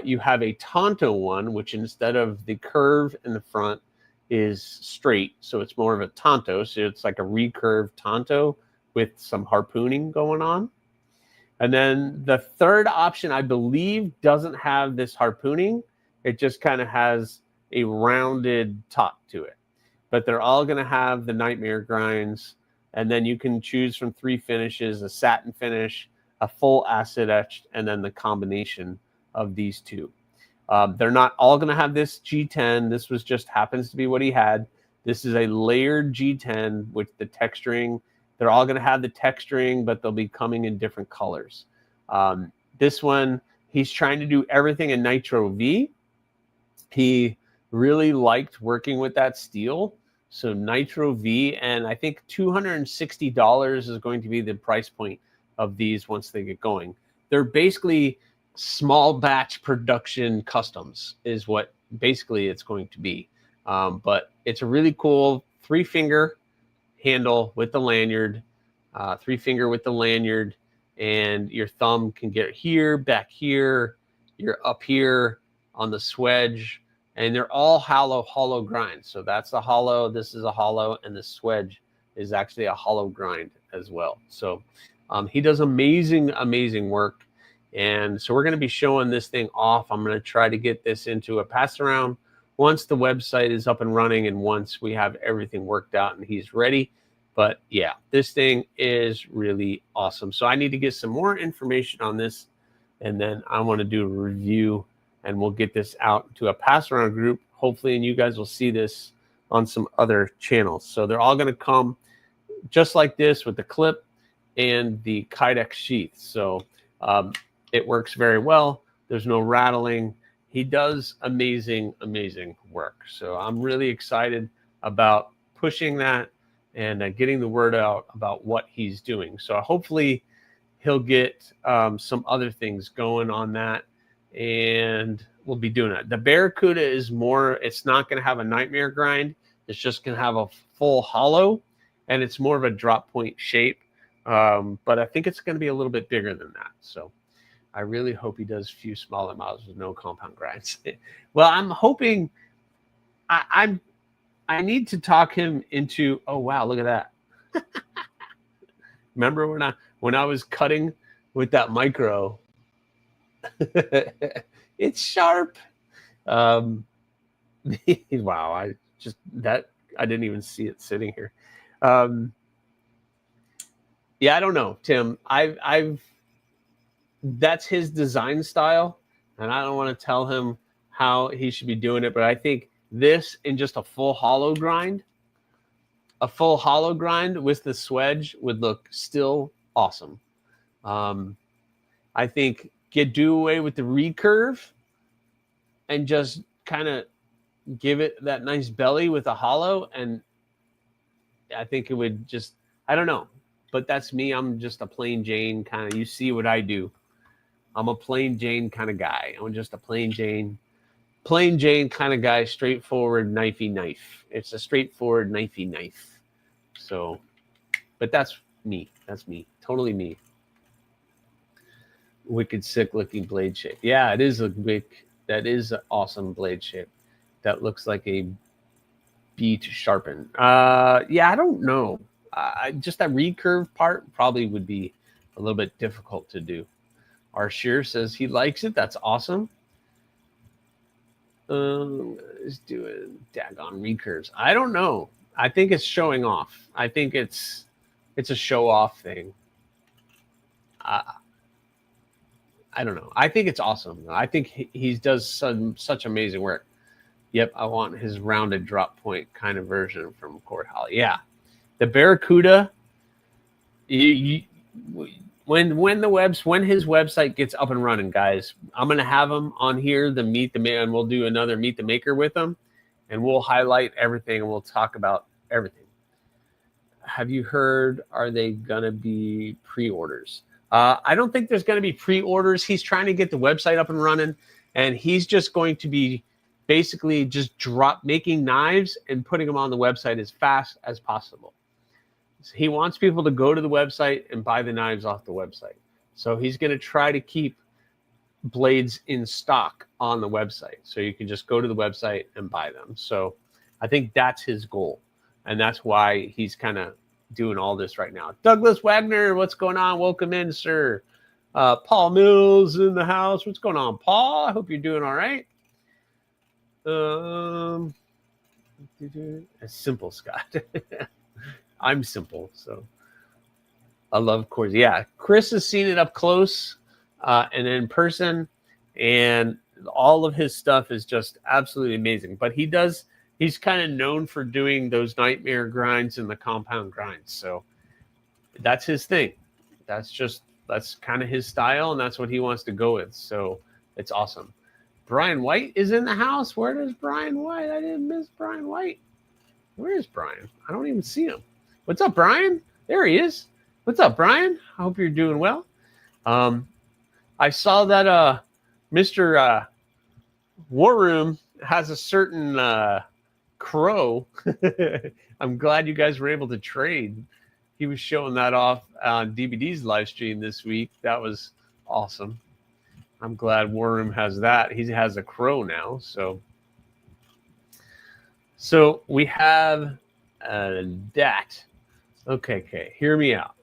A: You have a Tonto one, which instead of the curve in the front, is straight, so it's more of a tanto. So it's like a recurve tanto with some harpooning going on. And then the third option, I believe, doesn't have this harpooning. It just kind of has a rounded top to it. But they're all going to have the nightmare grinds. And then you can choose from 3 finishes, a satin finish, a full acid etched, and then the combination of these 2. They're not all going to have this G10. This was just happens to be what he had. This is a layered G10 with the texturing. They're all going to have the texturing, but they'll be coming in different colors. This one, he's trying to do everything in Nitro V. He really liked working with that steel. So Nitro V, and I think $260 is going to be the price point of these once they get going. They're basically small batch production customs is what basically it's going to be. But it's a really cool 3-finger handle with the lanyard, 3-finger with the lanyard, and your thumb can get here, back here, you're up here on the swedge, and they're all hollow grinds. So that's a hollow, this is a hollow, and the swedge is actually a hollow grind as well. So he does amazing work. And so we're going to be showing this thing off. I'm going to try to get this into a pass around once the website is up and running and once we have everything worked out and he's ready. But yeah, this thing is really awesome. So I need to get some more information on this, and then I want to do a review, and we'll get this out to a pass around group, hopefully, and you guys will see this on some other channels. So they're all going to come just like this with the clip and the Kydex sheath. So it works very well. There's no rattling. He does amazing work. So I'm really excited about pushing that and getting the word out about what he's doing. So hopefully he'll get some other things going on that, and we'll be doing it. The Barracuda is more, it's not going to have a nightmare grind. It's just going to have a full hollow, and it's more of a drop point shape. But I think it's going to be a little bit bigger than that. So I really hope he does a few smaller models with no compound grinds. Well, I'm hoping I need to talk him into, oh wow, look at that. Remember when I was cutting with that micro? It's sharp. Wow, I didn't even see it sitting here. Yeah, I don't know, Tim. That's his design style, and I don't want to tell him how he should be doing it, but I think this in just a full hollow grind with the swedge would look still awesome. I think do away with the recurve and just kind of give it that nice belly with a hollow, and I think it would just, I don't know, but that's me. I'm just a plain Jane kind of, you see what I do. I'm a plain Jane kind of guy. I'm just a plain Jane kind of guy, straightforward knifey knife. It's a straightforward knifey knife. So, but that's me. That's me. Totally me. Wicked sick looking blade shape. Yeah, it is that is an awesome blade shape. That looks like a bee to sharpen. Yeah, I don't know. Just that recurve part probably would be a little bit difficult to do. Arshir says he likes it. That's awesome. Is doing daggone recurves. I don't know. I think it's showing off. I think it's a show off thing. I don't know. I think it's awesome. I think he does such amazing work. Yep, I want his rounded drop point kind of version from Cord Holly. Yeah, the Barracuda. When his website gets up and running, guys, I'm gonna have him on here. And we'll do another Meet the Maker with him, and we'll highlight everything and we'll talk about everything. Have you heard? Are they gonna be pre-orders? I don't think there's going to be pre-orders. He's trying to get the website up and running, and he's just going to be basically just making knives and putting them on the website as fast as possible. So he wants people to go to the website and buy the knives off the website. So he's going to try to keep blades in stock on the website, so you can just go to the website and buy them. So I think that's his goal. And that's why he's kind of doing all this right now. Douglas Wagner, what's going on? Welcome in, sir. Paul Mills in the house. What's going on, Paul? I hope you're doing all right. Simple, Scott. I'm simple, so I love Coors. Yeah, Chris has seen it up close and in person, and all of his stuff is just absolutely amazing. But he's kind of known for doing those nightmare grinds and the compound grinds. So that's his thing. That's kind of his style, and that's what he wants to go with. So it's awesome. Brian White is in the house. Where does Brian White? I didn't miss Brian White. Where is Brian? I don't even see him. What's up, Brian? There he is. What's up, Brian? I hope you're doing well. I saw that Mr. War Room has a certain crow. I'm glad you guys were able to trade. He was showing that off on DBD's live stream this week. That was awesome. I'm glad War Room has that. He has a crow now. So we have that. Okay. Hear me out.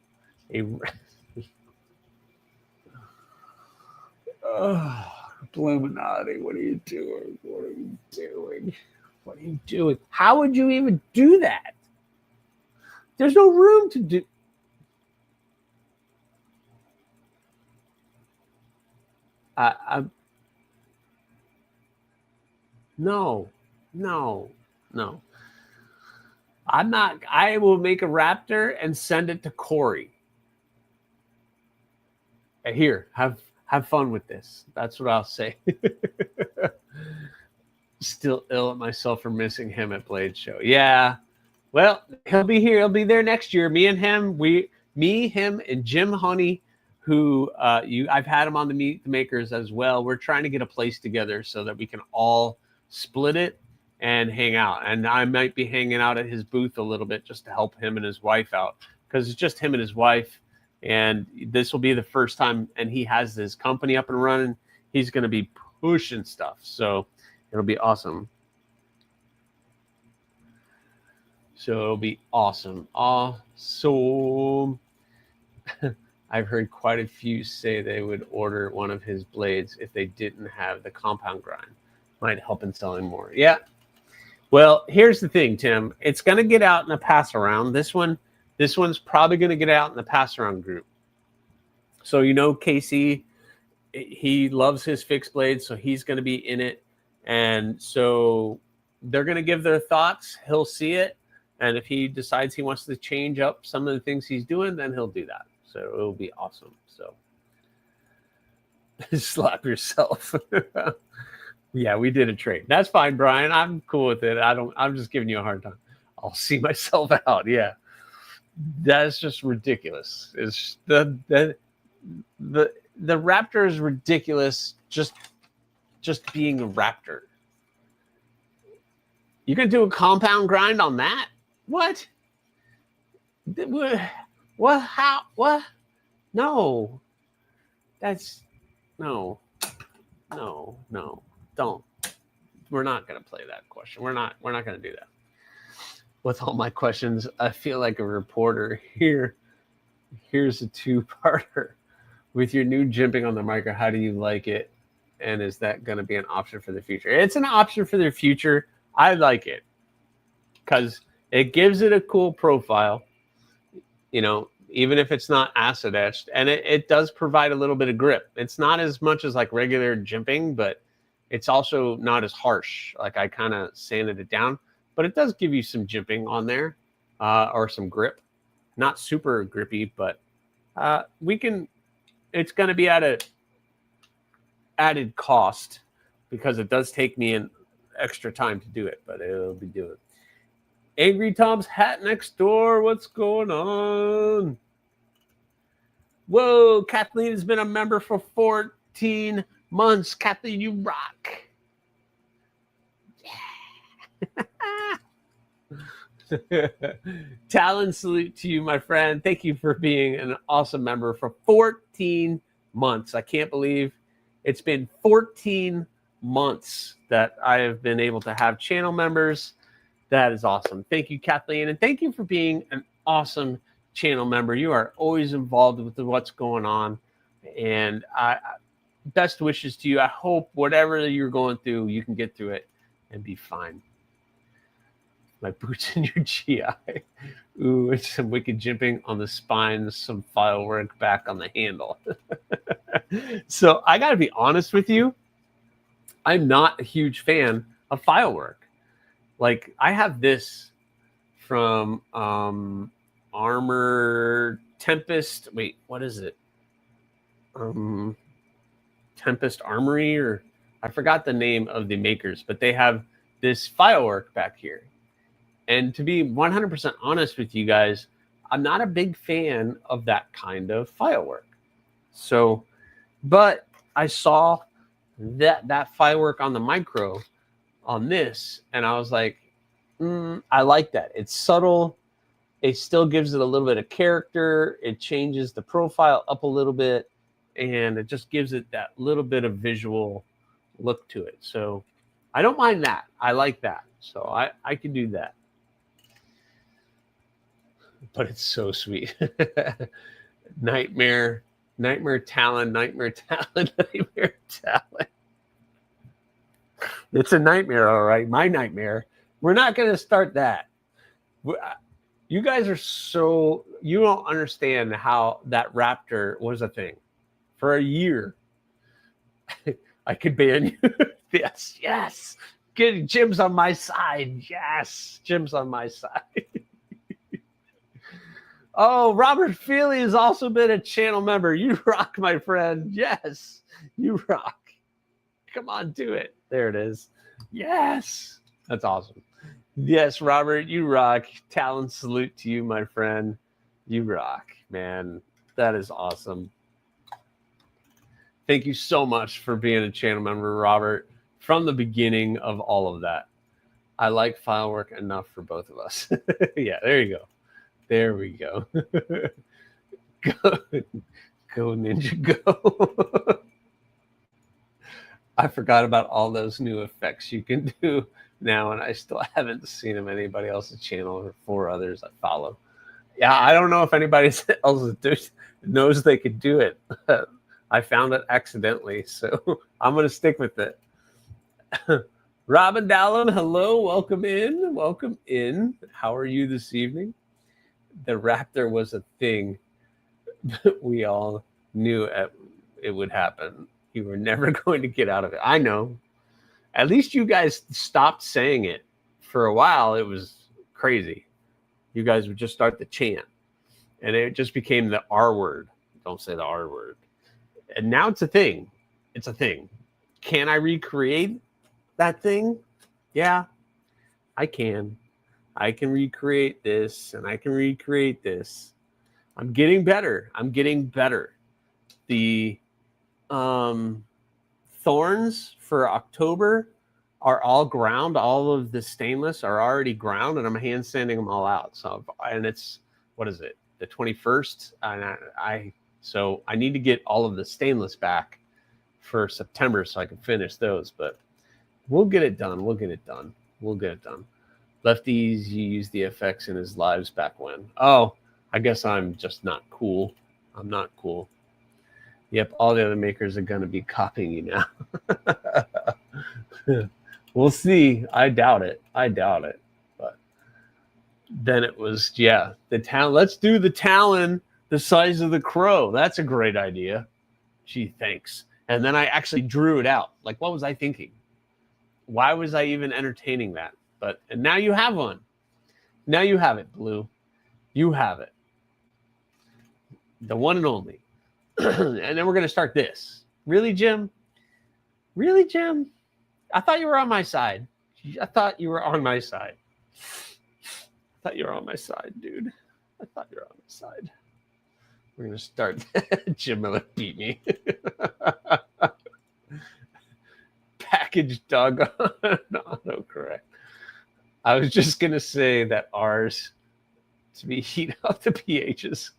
A: Illuminati, what are you doing? What are you doing? What are you doing? How would you even do that? There's no room to do. No. I'm not. I will make a raptor and send it to Corey. Here, have fun with this. That's what I'll say. Still ill at myself for missing him at Blade Show. Yeah. Well, he'll be here. He'll be there next year. Me and him, him, and Jim Honey, who I've had him on the Meet the Makers as well. We're trying to get a place together so that we can all split it and hang out. And I might be hanging out at his booth a little bit just to help him and his wife out, because it's just him and his wife. And this will be the first time, and he has his company up and running. He's going to be pushing stuff. So it'll be awesome. Awesome. I've heard quite a few say they would order one of his blades if they didn't have the compound grind. Might help in selling more. Yeah. Well, here's the thing, Tim. It's going to get out in a pass around. This one's probably going to get out in the pass around group. So, Casey, he loves his fixed blades, so he's going to be in it. And so they're going to give their thoughts. He'll see it. And if he decides he wants to change up some of the things he's doing, then he'll do that. So it'll be awesome. So slap yourself. Yeah, we did a trade. That's fine, Brian. I'm cool with it. I'm just giving you a hard time. I'll see myself out. Yeah. That's just ridiculous. It's the Raptor is ridiculous just being a Raptor. You're going to do a compound grind on that? What? What? How? What? No. That's no. Don't. We're not going to play that question. We're not going to do that. With all my questions, I feel like a reporter here. Here's a two-parter. With your new jimping on the micro, how do you like it? And is that going to be an option for the future? It's an option for the future. I like it because it gives it a cool profile, even if it's not acid etched, and it does provide a little bit of grip. It's not as much as like regular jimping, but it's also not as harsh. Like I kind of sanded it down, but it does give you some jimping on there or some grip. Not super grippy, but it's going to be at an added cost because it does take me an extra time to do it, but it'll be doing. Angry Tom's hat next door. What's going on? Whoa, Kathleen has been a member for 14 months. Kathleen, you rock. Yeah. Talon, salute to you, my friend. Thank you for being an awesome member for 14 months. I can't believe it's been 14 months that I have been able to have channel members That is awesome. Thank you, Kathleen. And thank you for being an awesome channel member. You are always involved with what's going on. And best wishes to you. I hope whatever you're going through, you can get through it and be fine. My boots in your GI. Ooh, it's some wicked jimping on the spine, some file work back on the handle. So I got to be honest with you. I'm not a huge fan of file work. Like, I have this from Armor Tempest. Wait, what is it? Tempest Armory, or I forgot the name of the makers, but they have this file work back here. And to be 100% honest with you guys, I'm not a big fan of that kind of file work. So, but I saw that file work on the micro on this, and I was like, I like that. It's subtle. It still gives it a little bit of character. It changes the profile up a little bit, and it just gives it that little bit of visual look to it. So I don't mind that. I like that. So I can do that. But it's so sweet. Nightmare Talon. It's a nightmare, all right. My nightmare. We're not going to start that. You guys are so, you don't understand how that raptor was a thing. For a year, I could ban you. Yes. Get Jim's on my side. Yes. Jim's on my side. Oh, Robert Feely has also been a channel member. You rock, my friend. Yes, you rock. Come on, do it. There it is. Yes. That's awesome. Yes, Robert, you rock. Talon salute to you, my friend. You rock, man. That is awesome. Thank you so much for being a channel member, Robert, from the beginning of all of that. I like file work enough for both of us. Yeah, there you go. There we go. Go Ninja, go. I forgot about all those new effects you can do now, and I still haven't seen them on anybody else's channel or 4 others I follow. Yeah, I don't know if anybody else knows they could do it. I found it accidentally, so I'm going to stick with it. Robin Dallin, hello, welcome in. Welcome in. How are you this evening? The raptor was a thing. We all knew it would happen. You were never going to get out of it. I know. At least you guys stopped saying it. For a while, it was crazy. You guys would just start the chant. And it just became the R word. Don't say the R word. And now it's a thing. It's a thing. Can I recreate that thing? Yeah, I can. I can recreate this, and I can recreate this. I'm getting better. I'm getting better. The thorns for October are all ground. All of the stainless are already ground, and I'm hand sanding them all out. So, and it's, what is it? The 21st. And so I need to get all of the stainless back for September so I can finish those. But we'll get it done. We'll get it done. We'll get it done. Lefties used the effects in his lives back when. Oh, I guess I'm just not cool. I'm not cool. Yep, all the other makers are going to be copying you now. We'll see. I doubt it. I doubt it. But then it was, yeah, the Talon. Let's do the Talon the size of the crow. That's a great idea. Gee, thanks. And then I actually drew it out. Like, what was I thinking? Why was I even entertaining that? But and now you have one. Now you have it, Blue. You have it. The one and only. And then we're going to start this. Really, Jim? Really, Jim? I thought you were on my side. I thought you were on my side. I thought you were on my side, dude. I thought you were on my side. We're going to start. Jim Miller beat me. Package dog on autocorrect. I was just going to say that ours to be heat up the pHs.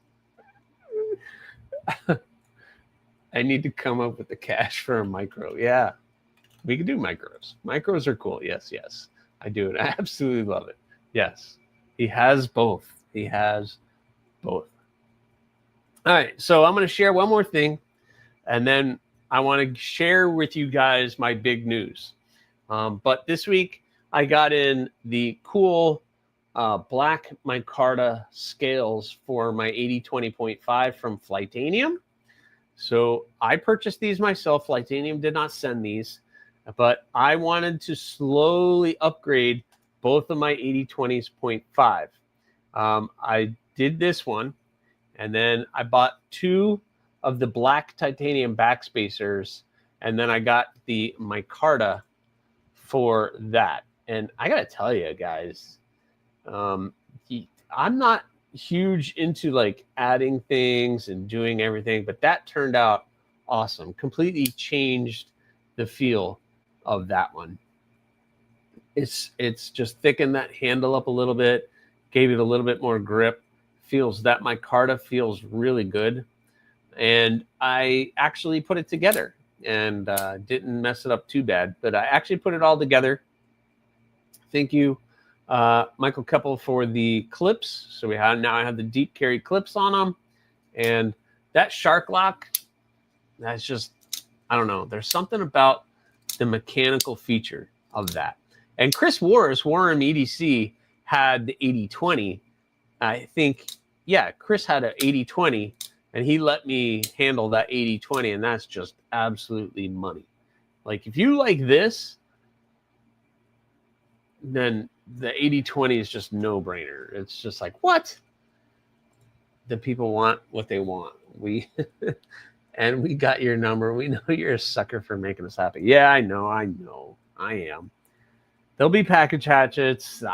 A: I need to come up with the cache for a micro. Yeah, we can do micros. Micros are cool. Yes, yes. I do it. I absolutely love it. Yes, he has both. He has both. All right, so I'm going to share one more thing, and then I want to share with you guys my big news. But this week, I got in the cool black micarta scales for my 80-20.5 from Flightanium. So I purchased these myself. Flightanium did not send these, but I wanted to slowly upgrade both of my 80-20.5. I did this one, and then I bought 2 of the black titanium backspacers, and then I got the micarta for that. And I gotta tell you guys, I'm not huge into like adding things and doing everything, but that turned out awesome. Completely changed the feel of that one. It's just thickened that handle up a little bit, gave it a little bit more grip. Feels that micarta feels really good, and I actually put it together and didn't mess it up too bad. But I actually put it all together. Thank you, Michael Keppel, for the clips. So we have now I have the deep carry clips on them, and that shark lock. That's just, I don't know. There's something about the mechanical feature of that. And Chris Warren EDC had the 80-20. I think, yeah, Chris had an 80-20, and he let me handle that 80-20, and that's just absolutely money. Like, if you like this, then the 80-20 is just no-brainer. It's just like, what? The people want what they want. And we got your number. We know you're a sucker for making us happy. Yeah, I know. I am. There'll be package hatchets.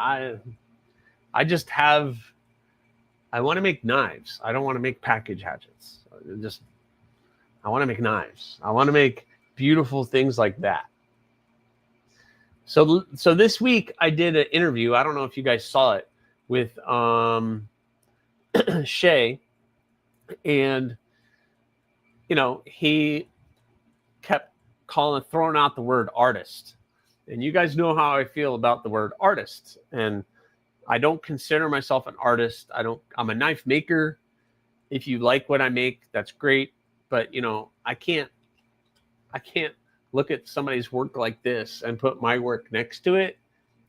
A: I want to make knives. I don't want to make package hatchets. I want to make knives. I want to make beautiful things like that. So this week I did an interview. I don't know if you guys saw it with Shay, and he kept throwing out the word artist, and you guys know how I feel about the word artist, and I don't consider myself an artist. I'm a knife maker. If you like what I make, that's great. But I can't look at somebody's work like this and put my work next to it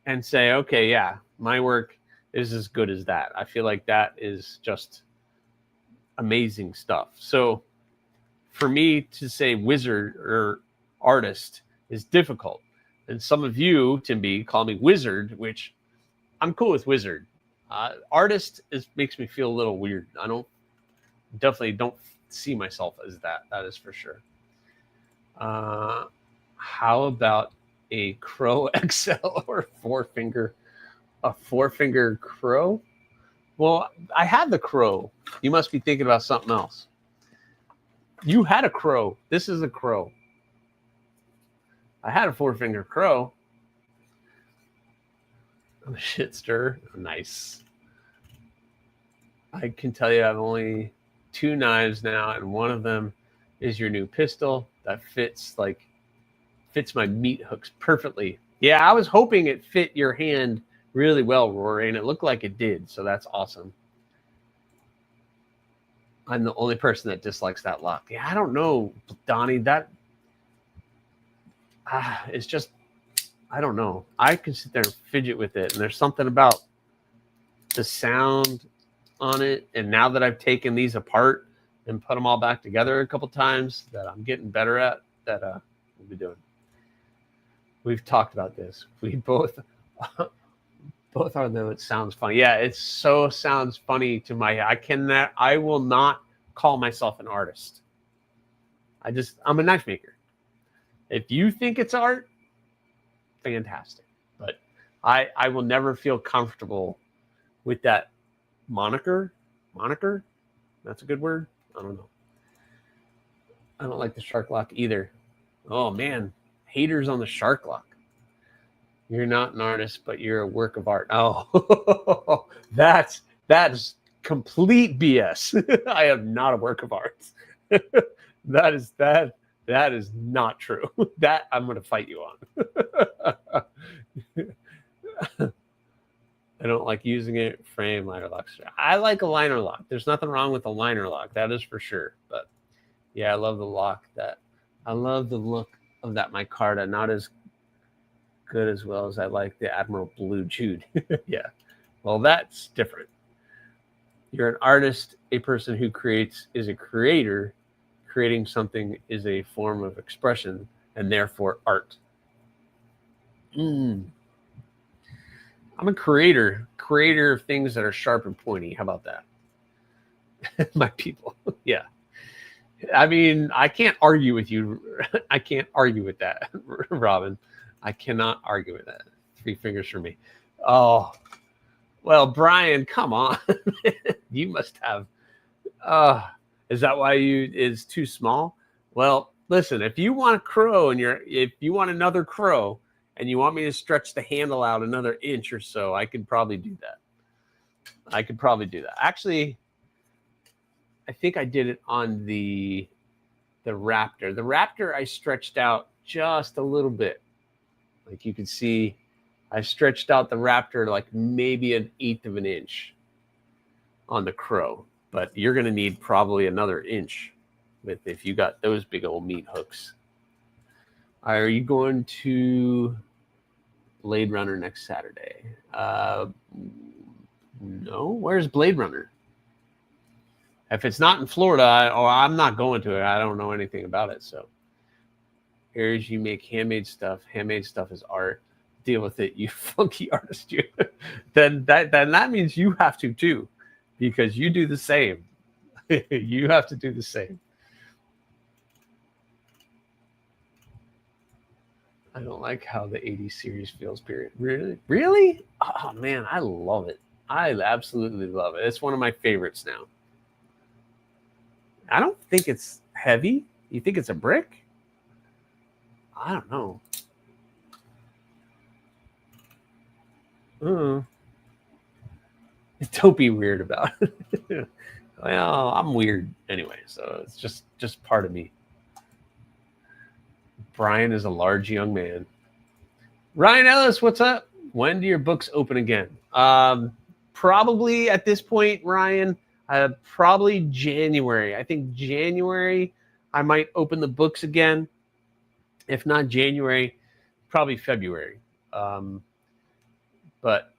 A: and say, okay, yeah, my work is as good as that. I feel like that is just amazing stuff. So for me to say wizard or artist is difficult. And some of you, Tim B, call me wizard, which I'm cool with wizard. Artist makes me feel a little weird. I definitely don't see myself as that. That is for sure. How about a Crow XL or a 4-finger Crow? Well, I had the Crow. You must be thinking about something else. You had a Crow. This is a Crow. I had a 4-finger Crow. I'm a shit stir. Nice. I can tell you I have only 2 knives now, and one of them is your new pistol that fits my meat hooks perfectly. Yeah, I was hoping it fit your hand really well, Rory, and it looked like it did, so that's awesome. I'm the only person that dislikes that lock. Yeah, I don't know, Donnie. That it's just, I don't know. I can sit there and fidget with it, and there's something about the sound on it. And now that I've taken these apart and put them all back together a couple times, that I'm getting better at, that we'll be doing. We've talked about this. We both are, though it sounds funny. Yeah, it so sounds funny to I will not call myself an artist. I'm a knife maker. If you think it's art, fantastic. But I will never feel comfortable with that moniker. That's a good word. I don't know. I don't like the shark lock either. Oh man, haters on the shark lock. You're not an artist, but you're a work of art. Oh, that's complete BS. I am not a work of art. That is not true. That I'm going to fight you on. I don't like using it. Frame, liner lock. I like a liner lock. There's nothing wrong with a liner lock. That is for sure. But yeah, I love the lock. I love the look of that micarta. Not as good as well as I like the Admiral Blue Jude. Yeah. Well, that's different. You're an artist. A person who creates is a creator. Creating something is a form of expression and therefore art. I'm a creator of things that are sharp and pointy. How about that? My people. Yeah. I mean, I can't argue with you. I can't argue with that, Robin. I cannot argue with that. 3 fingers for me. Oh, well, Brian, come on. You must have. Is that why is too small? Well, listen, if you want a crow and if you want another crow and you want me to stretch the handle out another inch or so, I could probably do that. Actually, I think I did it on the Raptor. The Raptor I stretched out just a little bit. Like you can see, I stretched out the Raptor like maybe 1/8 of an inch on the crow. But you're going to need probably another inch if you got those big old meat hooks. Are you going to Blade Runner next Saturday? No. Where's Blade Runner? If it's not in Florida, I'm not going to it. I don't know anything about it. So, Aries, you make handmade stuff. Handmade stuff is art. Deal with it, you funky artist. You. then that means you have to too, because you do the same. You have to do the same. I don't like how the 80s series feels, period. Really? Oh, man, I love it. I absolutely love it. It's one of my favorites now. I don't think it's heavy. You think it's a brick? I don't know. Don't be weird about it. Well, I'm weird anyway, so it's just part of me. Brian is a large young man. Ryan Ellis, what's up? When do your books open again? Probably at this point, Ryan, probably January. I think January I might open the books again. If not January, probably February. But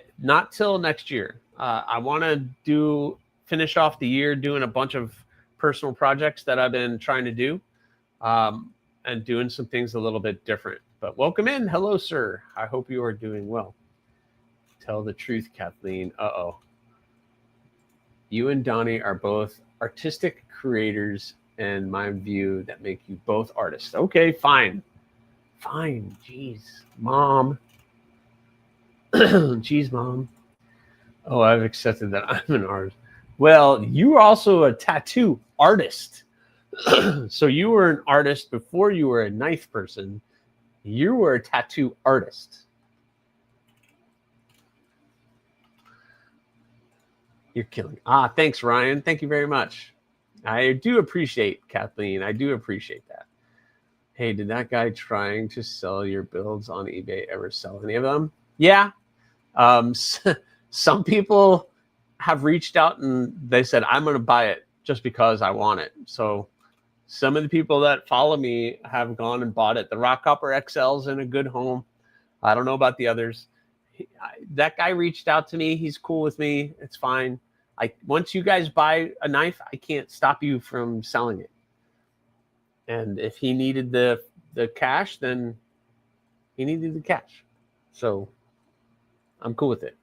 A: not till next year. I want to finish off the year doing a bunch of personal projects that I've been trying to do, and doing some things a little bit different. But welcome in. Hello, sir. I hope you are doing well. Tell the truth, Kathleen. You and Donnie are both artistic creators, and my view that make you both artists. Okay, fine. Jeez, Mom. Jeez, Mom. Oh, I've accepted that I'm an artist. Well, you were also a tattoo artist. So you were an artist before you were a knife person. You were a tattoo artist. You're killing. Thanks, Ryan. Thank you very much. I do appreciate, Kathleen. I do appreciate that. Hey, did that guy trying to sell your builds on eBay ever sell any of them? Yeah. Some people have reached out and they said, I'm going to buy it just because I want it. So some of the people that follow me have gone and bought it. The Rock Copper XL's in a good home. I don't know about the others. That guy reached out to me. He's cool with me. It's fine. Once you guys buy a knife, I can't stop you from selling it. And if he needed the cash, then he needed the cash. So I'm cool with it.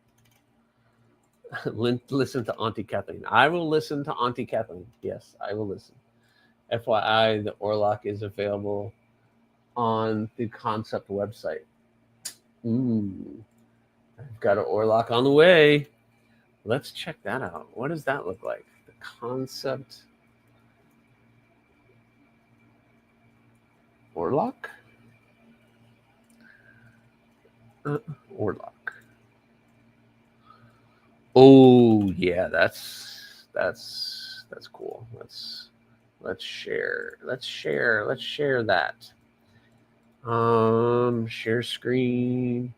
A: Listen to Auntie Kathleen. I will listen to Auntie Kathleen. Yes, I will listen. FYI, the Orlock is available on the Concept website. I've got an Orlock on the way. Let's check that out. What does that look like? The Concept Orlock? Orlock. Oh yeah, that's cool. Let's share that. Share screen.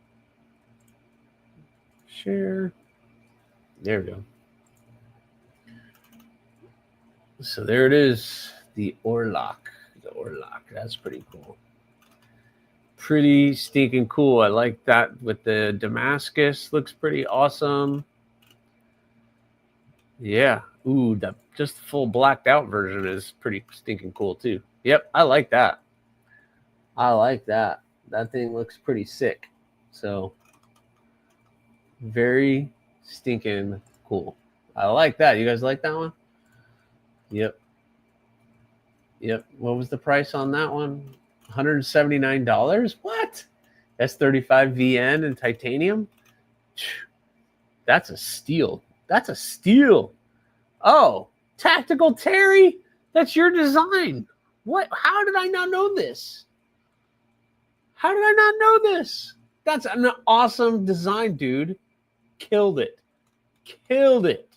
A: Share. There we go. So there it is. The Orlock. The Orlock. That's pretty cool. Pretty stinking cool. I like that with the Damascus. Looks pretty awesome. Yeah. Ooh, the just full blacked out version is pretty stinking cool too. Yep, I like that. I like that. That thing looks pretty sick. So very stinking cool. I like that. You guys like that one? Yep. Yep. What was the price on that one? $179. What? S35 VN and titanium? That's a steal. That's a steal. Oh, Tactical Terry, that's your design. What? How did I not know this? How did I not know this? That's an awesome design, dude. Killed it. Killed it.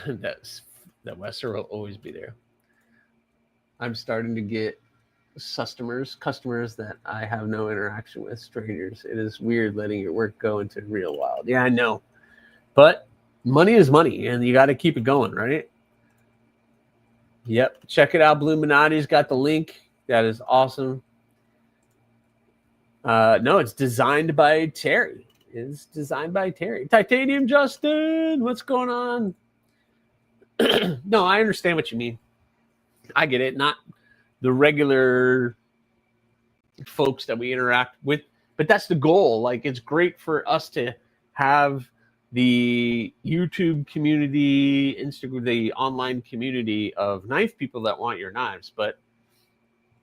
A: That Wesser will always be there. I'm starting to get customers that I have no interaction with, strangers. It is weird letting your work go into real wild. Yeah, I know. But money is money, and you got to keep it going, right? Yep. Check it out. Bluminati's got the link. That is awesome. No, it's designed by Terry. It's designed by Terry. Titanium Justin, what's going on? No, I understand what you mean. I get it. Not the regular folks that we interact with, but that's the goal. Like, it's great for us to have the YouTube community, Instagram, the online community of knife people that want your knives, but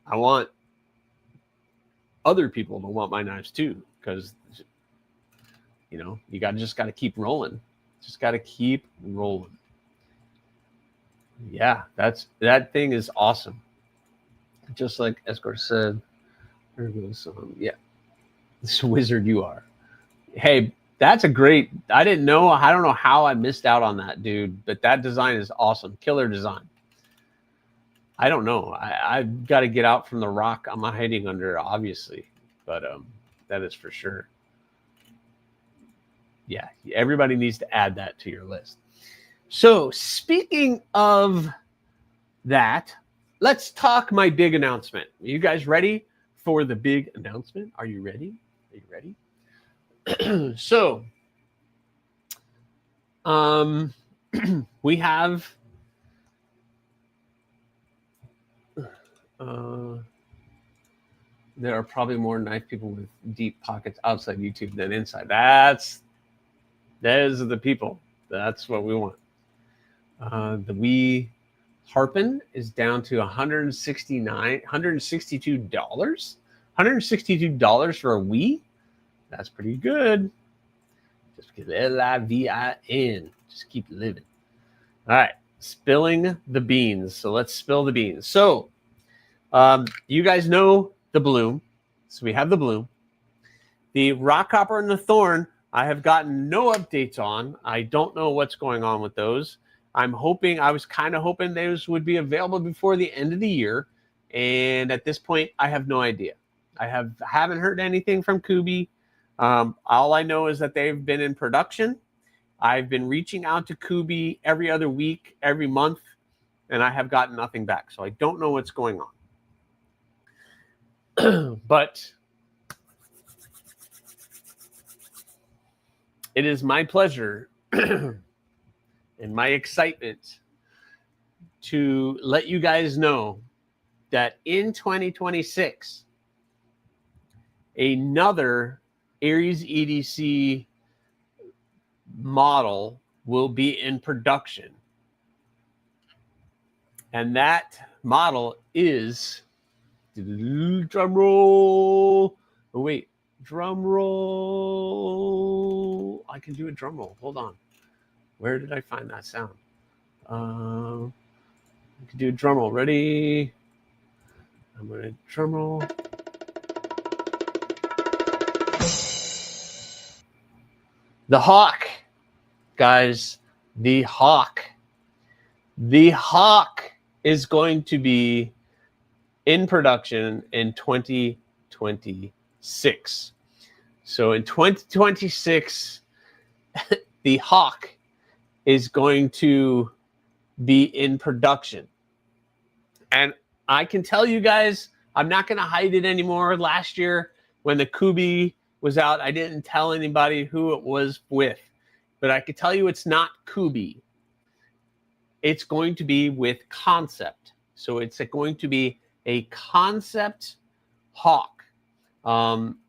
A: I want other people to want my knives too, because you know, you just got to keep rolling. Just got to keep rolling. Yeah, that thing is awesome. Just like Escort said, there goes some. Yeah, this wizard you are. Hey, that's a great. I don't know how I missed out on that, dude. But that design is awesome. Killer design. I don't know. I've got to get out from the rock I'm hiding under, obviously. But that is for sure. Yeah, everybody needs to add that to your list. So speaking of that, let's talk my big announcement. Are you guys ready for the big announcement? Are you ready? Are you ready? So we have there are probably more knife people with deep pockets outside YouTube than inside. Those are the people. That's what we want. The Wii Harpin is down to $162. $162 for a Wii? That's pretty good. Just because LIVIN. Just keep living. All right. Spilling the beans. So let's spill the beans. So you guys know the Bloom. So we have the Bloom. The Rock Hopper and the Thorn, I have gotten no updates on. I don't know what's going on with those. I was kind of hoping those would be available before the end of the year. And at this point, I have no idea. I haven't heard anything from Kubi. All I know is that they've been in production. I've been reaching out to Kubi every other week, every month, and I have gotten nothing back. So I don't know what's going on. But it is my pleasure and my excitement to let you guys know that in 2026, another AriesEDC model will be in production. And that model is, drum roll. Oh, wait, drum roll. I can do a drum roll. Hold on. Where did I find that sound? I can do a drum roll. Ready? I'm going to drum roll. The Hawk, guys. The Hawk. The Hawk is going to be in production in 2026. So in 2026, the Hawk is going to be in production. And I can tell you guys, I'm not going to hide it anymore. Last year, when the Kubi was out, I didn't tell anybody who it was with. But I could tell you it's not Kubi. It's going to be with Concept. So it's going to be a Concept Hawk.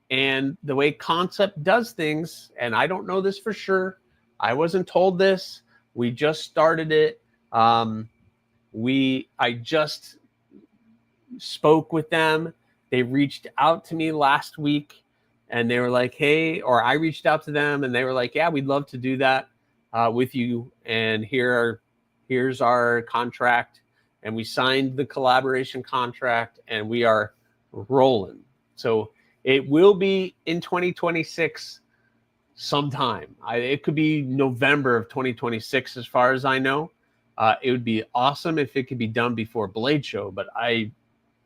A: And the way Concept does things, and I don't know this for sure, I wasn't told this. We just started it. I just spoke with them. They reached out to me last week and they were like, hey, or I reached out to them and they were like, yeah, we'd love to do that with you. And here's our contract. And we signed the collaboration contract and we are rolling. So it will be in 2026 sometime. It could be November of 2026 as far as I know. It would be awesome if it could be done before Blade Show, but I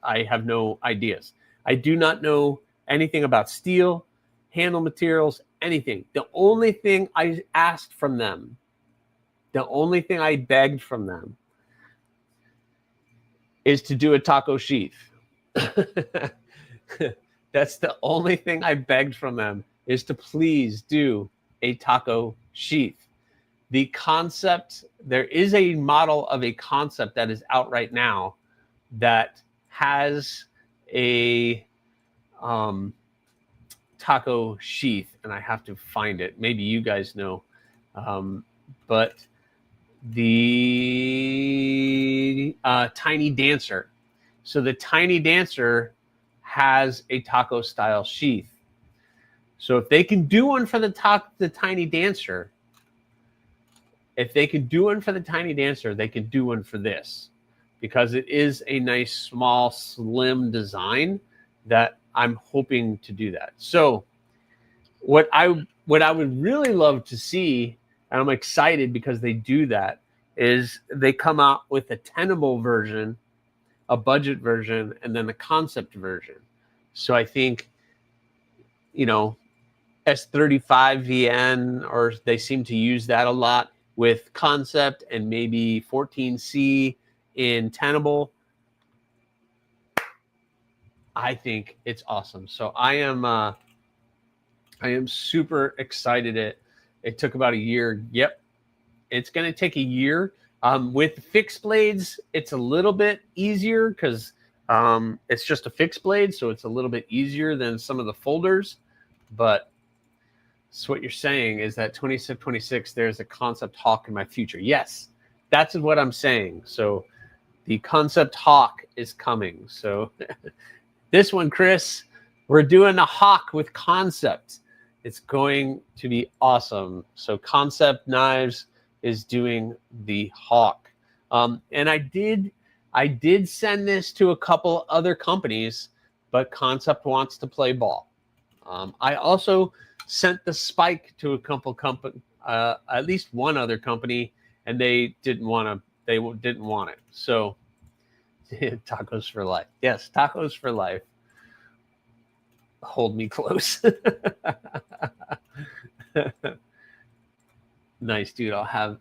A: have no ideas. I do not know anything about steel, handle materials, anything. The only thing I asked from them, the only thing I begged from them is to do a taco sheath. That's the only thing I begged from them, is to please do a taco sheath. The Concept, there is a model of a Concept that is out right now that has a taco sheath, and I have to find it. Maybe you guys know. But the Tiny Dancer. So the Tiny Dancer has a taco style sheath. So if they can do one for the Tiny Dancer, if they can do one for the Tiny Dancer, they can do one for this, because it is a nice, small, slim design that I'm hoping to do that. So what I would really love to see, and I'm excited because they do that, is they come out with a tenable version, a budget version, and then a Concept version. So I think, S35VN, or they seem to use that a lot with Concept, and maybe 14C in tenable. I think it's awesome. So I am super excited. It took about a year. Yep, it's going to take a year. With fixed blades, it's a little bit easier because it's just a fixed blade, so it's a little bit easier than some of the folders. But so what you're saying is that 26, there's a Concept Hawk in my future. Yes, that's what I'm saying. So the Concept Hawk is coming. So this one, Chris, we're doing a Hawk with Concept. It's going to be awesome. So Concept Knives is doing the Hawk. And I did send this to a couple other companies, but Concept wants to play ball. I also sent the Spike to a couple company, at least one other company, and they didn't want it. So tacos for life. Yes, tacos for life. Hold me close. Nice, dude. I'll have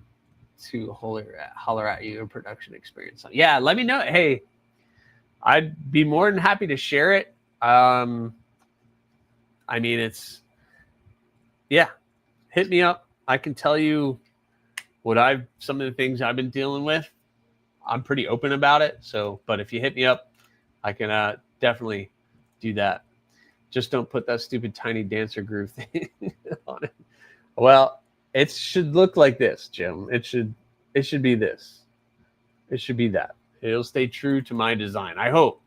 A: to holler at you a production experience. Yeah, let me know. Hey, I'd be more than happy to share it. Hit me up. I can tell you some of the things I've been dealing with. I'm pretty open about it. So, but if you hit me up, I can definitely do that. Just don't put that stupid Tiny Dancer groove thing on it. Well, it should look like this, Jim. It should be this. It should be that. It'll stay true to my design, I hope.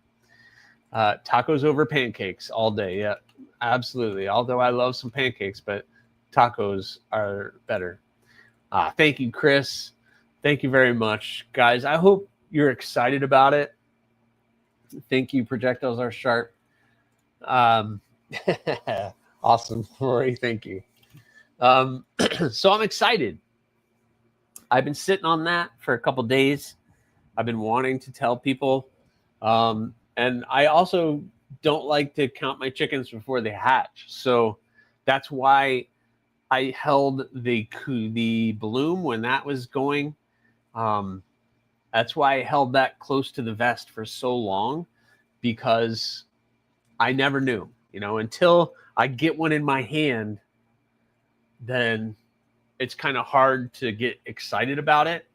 A: Tacos over pancakes all day. Yeah, absolutely. Although I love some pancakes, but tacos are better. Thank you, Chris. Thank you very much, guys. I hope you're excited about it. Thank you. Projectiles are sharp. Awesome, Rory. Thank you. So I'm excited. I've been sitting on that for a couple days. I've been wanting to tell people. And I also don't like to count my chickens before they hatch. So That's why I held the bloom when that was going. That's why I held that close to the vest for so long, because I never knew, until I get one in my hand, then it's kind of hard to get excited about it.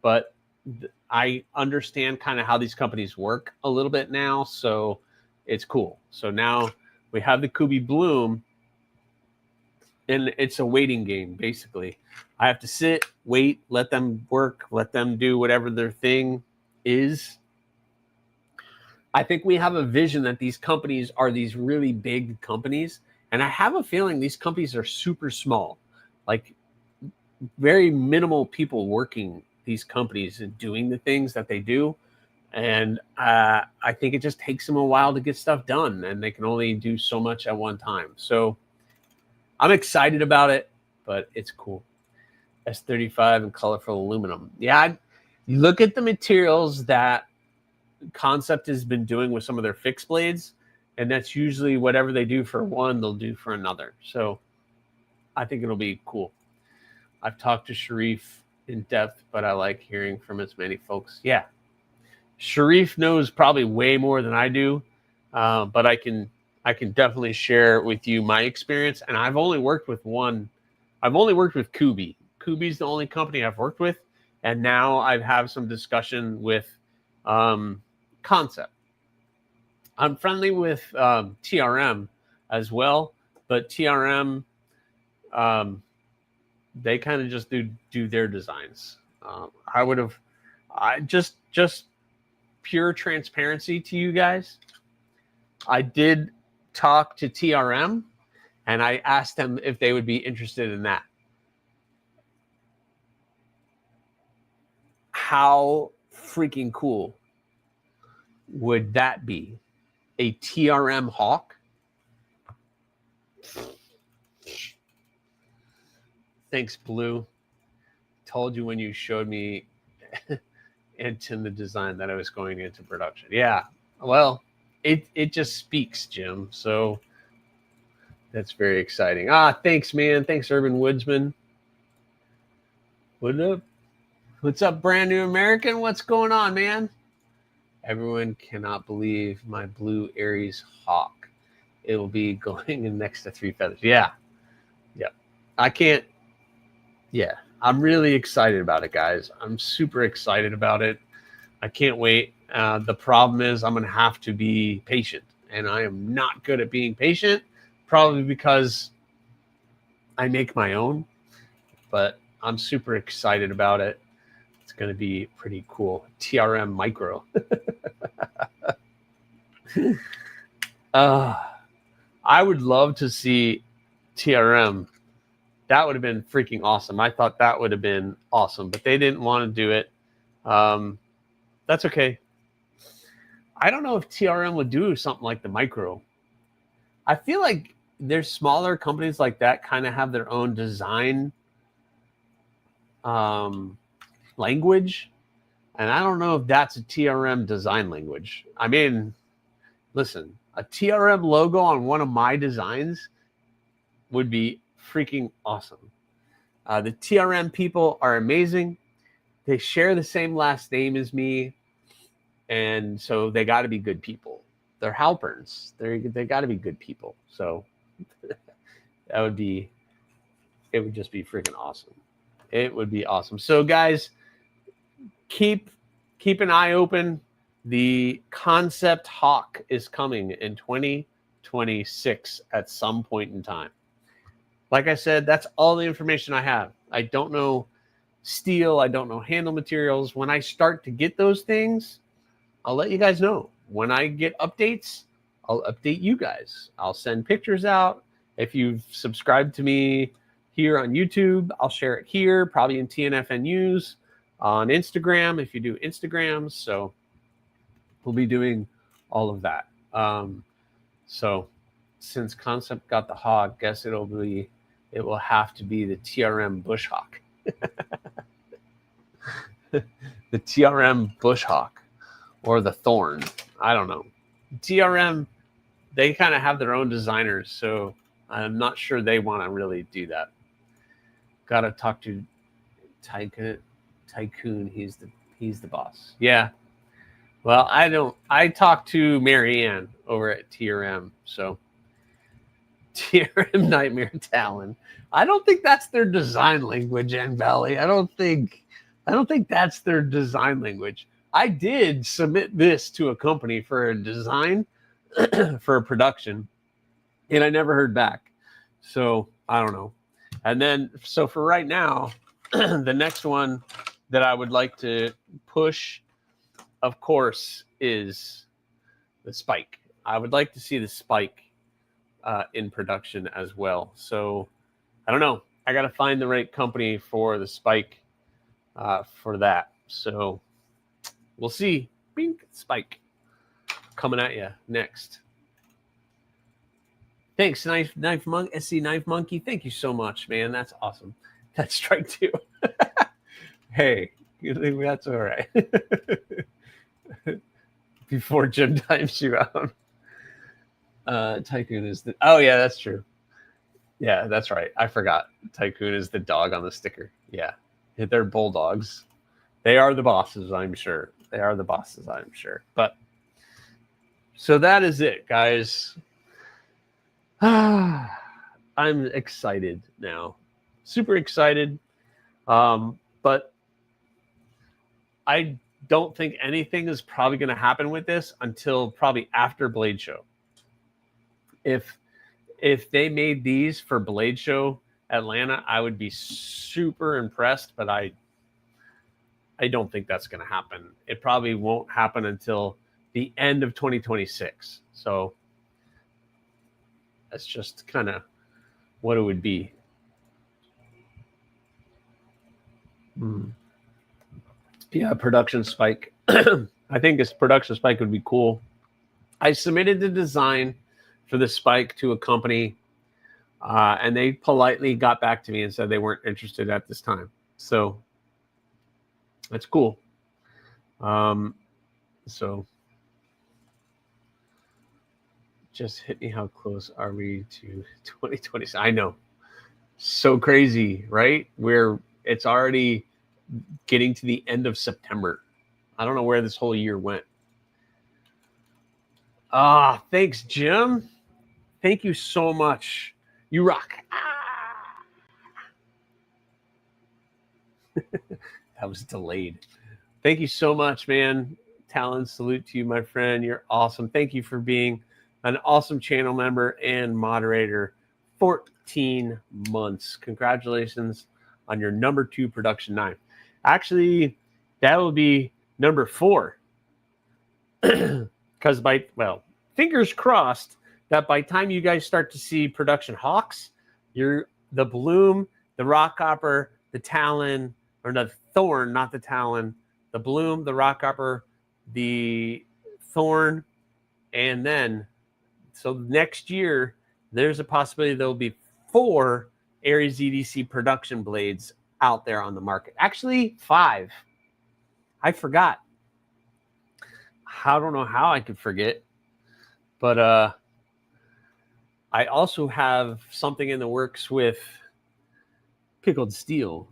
A: But I understand kind of how these companies work a little bit now, so it's cool. So now we have the Kubi Bloom, and it's a waiting game, basically. I have to sit, wait, let them work, let them do whatever their thing is. I think we have a vision that these companies are these really big companies, and I have a feeling these companies are super small, like very minimal people working these companies and doing the things that they do. And I think it just takes them a while to get stuff done, and they can only do so much at one time. So I'm excited about it, but it's cool. S35 and colorful aluminum. Yeah, you look at the materials that Concept has been doing with some of their fixed blades, and that's usually whatever they do for one, they'll do for another. So I think it'll be cool. I've talked to Sharif in depth, but I like hearing from as many folks. Yeah, Sharif knows probably way more than I do, but I can definitely share with you my experience. And I've only worked with one. I've only worked with Kubi. Kubi's the only company I've worked with, and now I've had some discussion with Concept. I'm friendly with TRM as well, but TRM, they kind of just do their designs. I just pure transparency to you guys. I did talk to TRM, and I asked them if they would be interested in that. How freaking cool would that be? A TRM Hawk? Thanks, Blue. Told you when you showed me into the design that I was going into production. Yeah, well, it just speaks, Jim. So that's very exciting. Thanks, man. Thanks, Urban Woodsman. What up? What's up, brand new American? What's going on, man? Everyone cannot believe my blue Aries Hawk. It will be going in next to 3 feathers. Yeah. I can't. Yeah, I'm really excited about it, guys. I'm super excited about it. I can't wait. The problem is I'm going to have to be patient, and I am not good at being patient, probably because I make my own, but I'm super excited about it. It's going to be pretty cool. TRM Micro. I would love to see TRM. That would have been freaking awesome. I thought that would have been awesome, but they didn't want to do it. That's okay. I don't know if TRM would do something like the Micro. I feel like there's smaller companies like that kind of have their own design language, and I don't know if that's a TRM design language. I mean, listen, a TRM logo on one of my designs would be freaking awesome. The TRM people are amazing. They share the same last name as me, and so they got to be good people. They're Halperns. They got to be good people. So it would just be freaking awesome. It would be awesome. So guys, keep an eye open. The Concept Hawk is coming in 2026 at some point in time. Like I said, that's all the information I have. I don't know steel. I don't know handle materials. When I start to get those things, I'll let you guys know. When I get updates, I'll update you guys. I'll send pictures out. If you've subscribed to me here on YouTube, I'll share it here, probably in TNFN News, on Instagram, if you do Instagrams. So we'll be doing all of that. So since Concept got the Hawk, guess it will have to be the TRM Bush Hawk. The TRM Bush Hawk or the Thorn. I don't know. TRM, they kind of have their own designers. So I'm not sure they want to really do that. Got to talk to Tycoon. He's the boss. Yeah. Well, I talked to Marianne over at TRM. So TRM Nightmare Talon. I don't think that's their design language, N Valley. I don't think that's their design language. I did submit this to a company for a design for a production, and I never heard back. So I don't know. And then, so for right now, the next one that I would like to push, of course, is the Spike. I would like to see the Spike in production as well. So I don't know. I got to find the right company for the Spike for that. So we'll see. Bink, Spike coming at you next. Thanks, Knife Monk, SC Knife Monkey. Thank you so much, man. That's awesome. That's strike two. Hey, you think that's all right? Before Jim times you out. Tycoon is the. Oh yeah, that's true. Yeah, that's right. I forgot. Tycoon is the dog on the sticker. Yeah, they're bulldogs. They are the bosses, I'm sure. They are the bosses, I'm sure. But so that is it, guys. I'm excited now, super excited. But I don't think anything is probably going to happen with this until probably after Blade Show. If they made these for Blade Show Atlanta, I would be super impressed, but I don't think that's going to happen. It probably won't happen until the end of 2026. So that's just kind of what it would be. Yeah, production spike. I think this production spike would be cool. I submitted the design for the spike to a company, and they politely got back to me and said they weren't interested at this time. So that's cool. So just hit me. How close are we to 2020? I know. So crazy, right? It's already getting to the end of September. I don't know where this whole year went. Thanks, Jim. Thank you so much. You rock. That was delayed. Thank you so much, man. Talon, salute to you, my friend. You're awesome. Thank you for being an awesome channel member and moderator. 14 months. Congratulations on your number 2 production knife. Actually, that will be number 4. Because fingers crossed that by the time you guys start to see production hawks, the bloom, the rock hopper, the talon, or the thorn, not the talon, the bloom, the rock hopper, the thorn, and then, so next year, there's a possibility there'll be 4 AriesEDC production blades out there on the market. Actually, 5. I forgot. I don't know how I could forget, but I also have something in the works with Pickled Steel,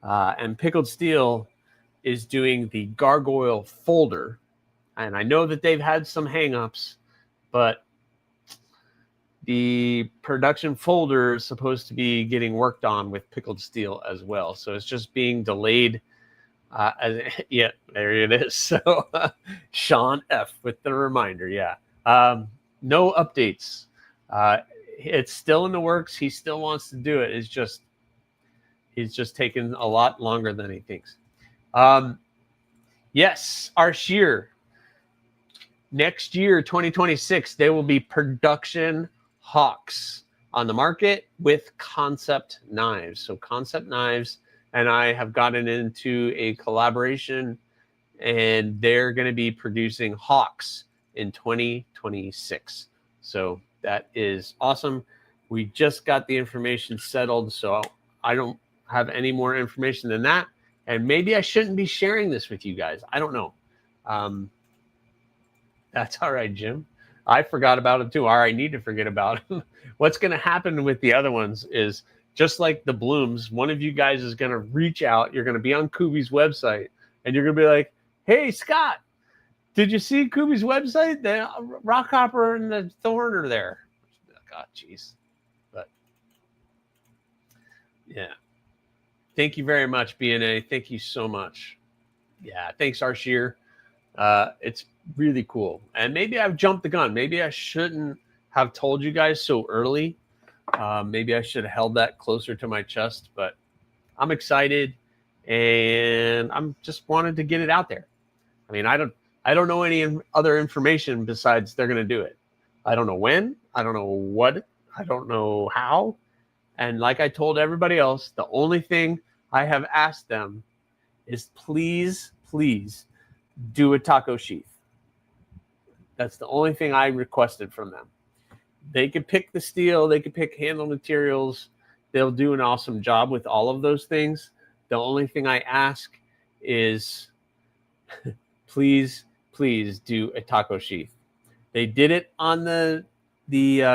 A: and Pickled Steel is doing the gargoyle folder, and I know that they've had some hangups, but the production folder is supposed to be getting worked on with Pickled Steel as well, so it's just being delayed. Yeah, there it is. So Sean F with the reminder. Yeah. No updates. It's still in the works. He still wants to do it. He's just taking a lot longer than he thinks. Yes, our shear. Next year, 2026, there will be production hawks on the market with concept knives. So concept knives, and I have gotten into a collaboration, and they're going to be producing hawks in 2026. So that is awesome. We just got the information settled, so I don't have any more information than that. And maybe I shouldn't be sharing this with you guys. I don't know. That's all right, Jim. I forgot about them too, or I need to forget about them. What's going to happen with the other ones is just like the blooms, one of you guys is going to reach out. You're going to be on Kubi's website, and you're going to be like, hey, Scott, did you see Kubi's website? The rockhopper and the thorn are there. God, jeez. But yeah. Thank you very much, BNA. Thank you so much. Yeah, thanks, Arsheer. It's really cool. And maybe I've jumped the gun. Maybe I shouldn't have told you guys so early. Maybe I should have held that closer to my chest, but I'm excited and I'm just wanted to get it out there. I mean, I don't know any other information besides they're going to do it. I don't know when, I don't know what, I don't know how. And like I told everybody else, the only thing I have asked them is please, please do a taco sheath. That's the only thing I requested from them. They could pick the steel, they could pick handle materials. They'll do an awesome job with all of those things. The only thing I ask is please, please do a taco sheath. They did it on the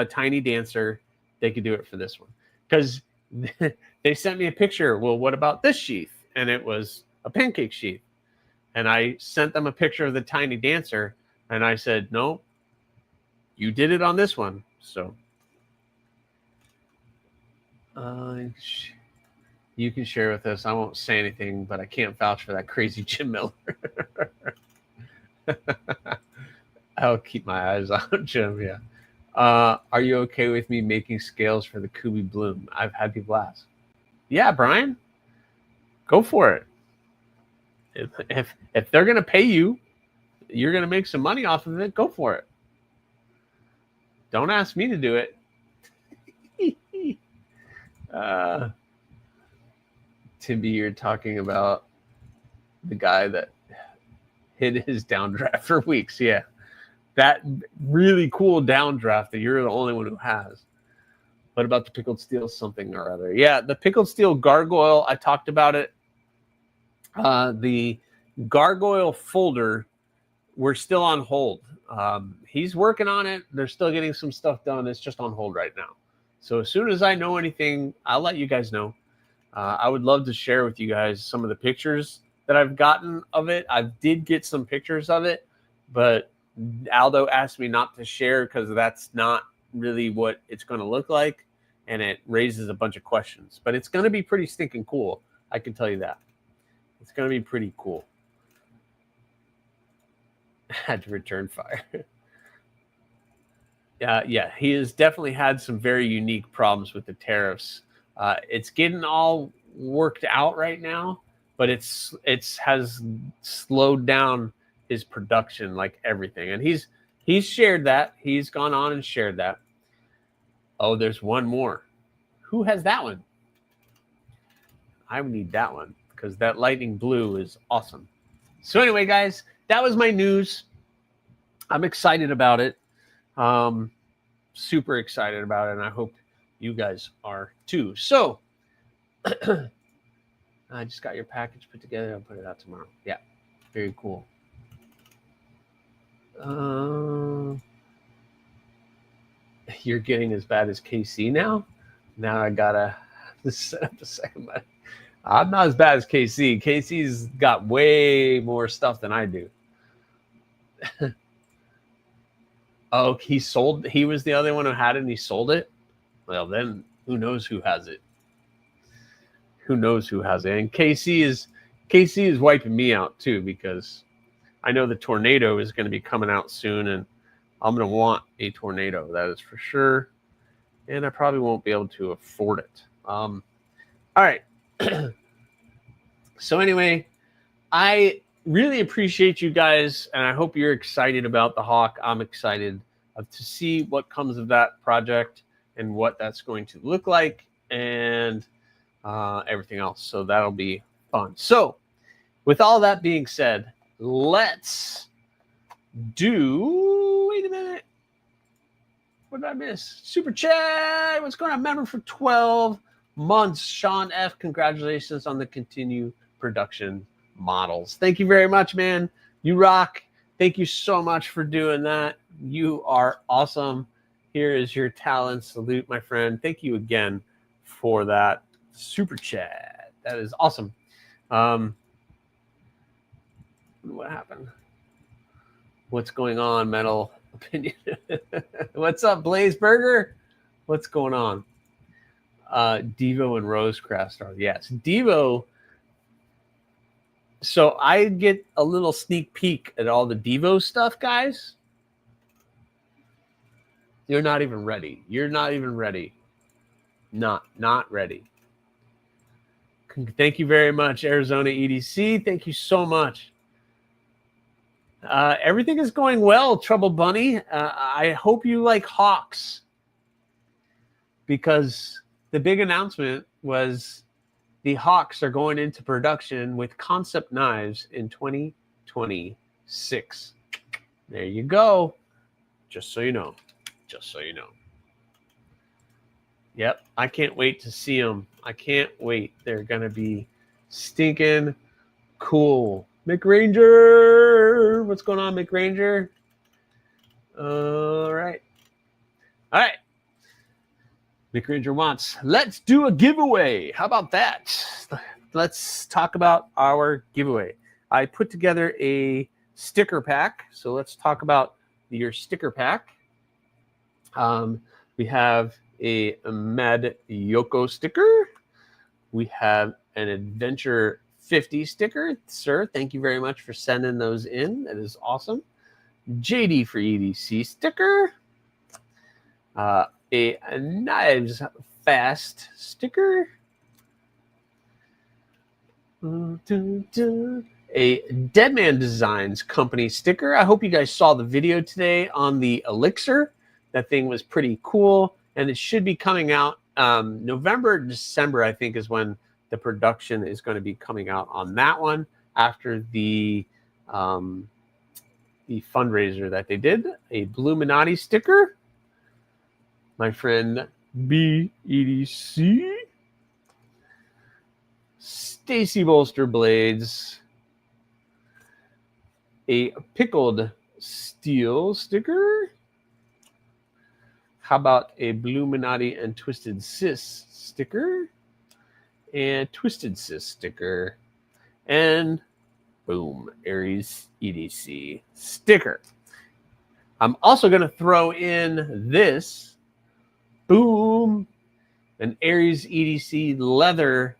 A: Tiny Dancer. They could do it for this one. Because they sent me a picture. Well, what about this sheath? And it was a pancake sheath. And I sent them a picture of the Tiny Dancer. And I said, no, you did it on this one. So you can share with us. I won't say anything, but I can't vouch for that crazy Jim Miller. I'll keep my eyes on Jim, yeah. Are you okay with me making scales for the Kubi Bloom? I've had people ask. Yeah, Brian, go for it. If they're going to pay you, you're going to make some money off of it, go for it. Don't ask me to do it. Timby, you're talking about the guy that hid his downdraft for weeks. Yeah. That really cool downdraft that you're the only one who has. What about the pickled steel something or other? Yeah, the pickled steel gargoyle, I talked about it. The gargoyle folder, we're still on hold. He's working on it. They're still getting some stuff done. It's just on hold right now. So as soon as I know anything, I'll let you guys know. I would love to share with you guys some of the pictures that I've gotten of it. I did get some pictures of it, but Aldo asked me not to share because that's not really what it's going to look like, and it raises a bunch of questions. But it's going to be pretty stinking cool. I can tell you that. It's going to be pretty cool. Had to return fire. Yeah, he has definitely had some very unique problems with the tariffs. It's getting all worked out right now, but it has slowed down his production like everything. And he's shared that. He's gone on and shared that. Oh, there's one more. Who has that one? I need that one because that lightning blue is awesome. So anyway, guys, that was my news. I'm excited about it. Super excited about it, and I hope you guys are too. So I just got your package put together. I'll put it out tomorrow. Yeah, very cool. You're getting as bad as KC now? Now I gotta set up a second. I'm not as bad as KC. KC's got way more stuff than I do. Oh, he was the other one who had it and he sold it? Well, then who knows who has it? Who knows who has it? And KC is wiping me out too, because I know the Tornado is going to be coming out soon, and I'm going to want a Tornado, that is for sure. And I probably won't be able to afford it. All right. So anyway, I really appreciate you guys, and I hope you're excited about the Hawk. I'm excited to see what comes of that project and what that's going to look like, and everything else. So that'll be fun. So with all that being said, let's do, wait a minute. What did I miss? Super chat. What's going on? Member for 12 months. Sean F. Congratulations on the continued production models. Thank you very much, man. You rock. Thank you so much for doing that. You are awesome. Here is your talent salute, my friend. Thank you again for that super chat. That is awesome. What happened? What's going on, Metal Opinion? What's up, Blaze Burger? What's going on? Devo and Rosecraft Star. Yes, Devo. So I get a little sneak peek at all the Devo stuff, guys. You're not even ready. You're not even ready. Not ready. Thank you very much, Arizona EDC. Thank you so much. Everything is going well, Trouble Bunny. I hope you like Hawks, because the big announcement was the Hawks are going into production with concept knives in 2026. There you go. Just so you know. Just so you know. Yep, I can't wait to see them. I can't wait. They're going to be stinking cool. McRanger. What's going on, McRanger? All right. All right. McRanger wants, let's do a giveaway. How about that? Let's talk about our giveaway. I put together a sticker pack. So let's talk about your sticker pack. We have a Mad Yoko sticker. We have an Adventure 50 sticker. Sir, thank you very much for sending those in. That is awesome. JD for EDC sticker. A Knives Fast sticker. A Deadman Designs Company sticker. I hope you guys saw the video today on the Elixir. That thing was pretty cool, and it should be coming out November, December, I think, is when the production is going to be coming out on that one after the fundraiser that they did. A Bluminati sticker. My friend BEDC. Stacy Bolster Blades. A Pickled Steel sticker. How about a Bluminati and Twisted Sis sticker? And Twisted Sis sticker. And boom, AriesEDC sticker. I'm also going to throw in this, boom, an AriesEDC leather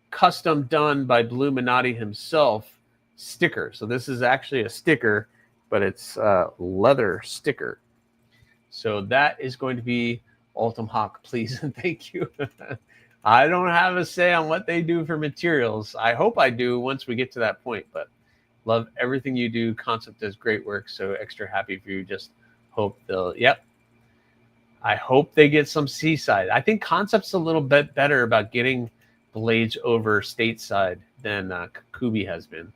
A: custom done by Bluminati himself sticker. So this is actually a sticker, but it's a leather sticker. So that is going to be Ultim Hawk, please and thank you. I don't have a say on what they do for materials. I hope I do once we get to that point, but love everything you do. Concept does great work, so extra happy for you. Just hope they'll, yep. I hope they get some seaside. I think Concept's a little bit better about getting blades over stateside than Kubi has been.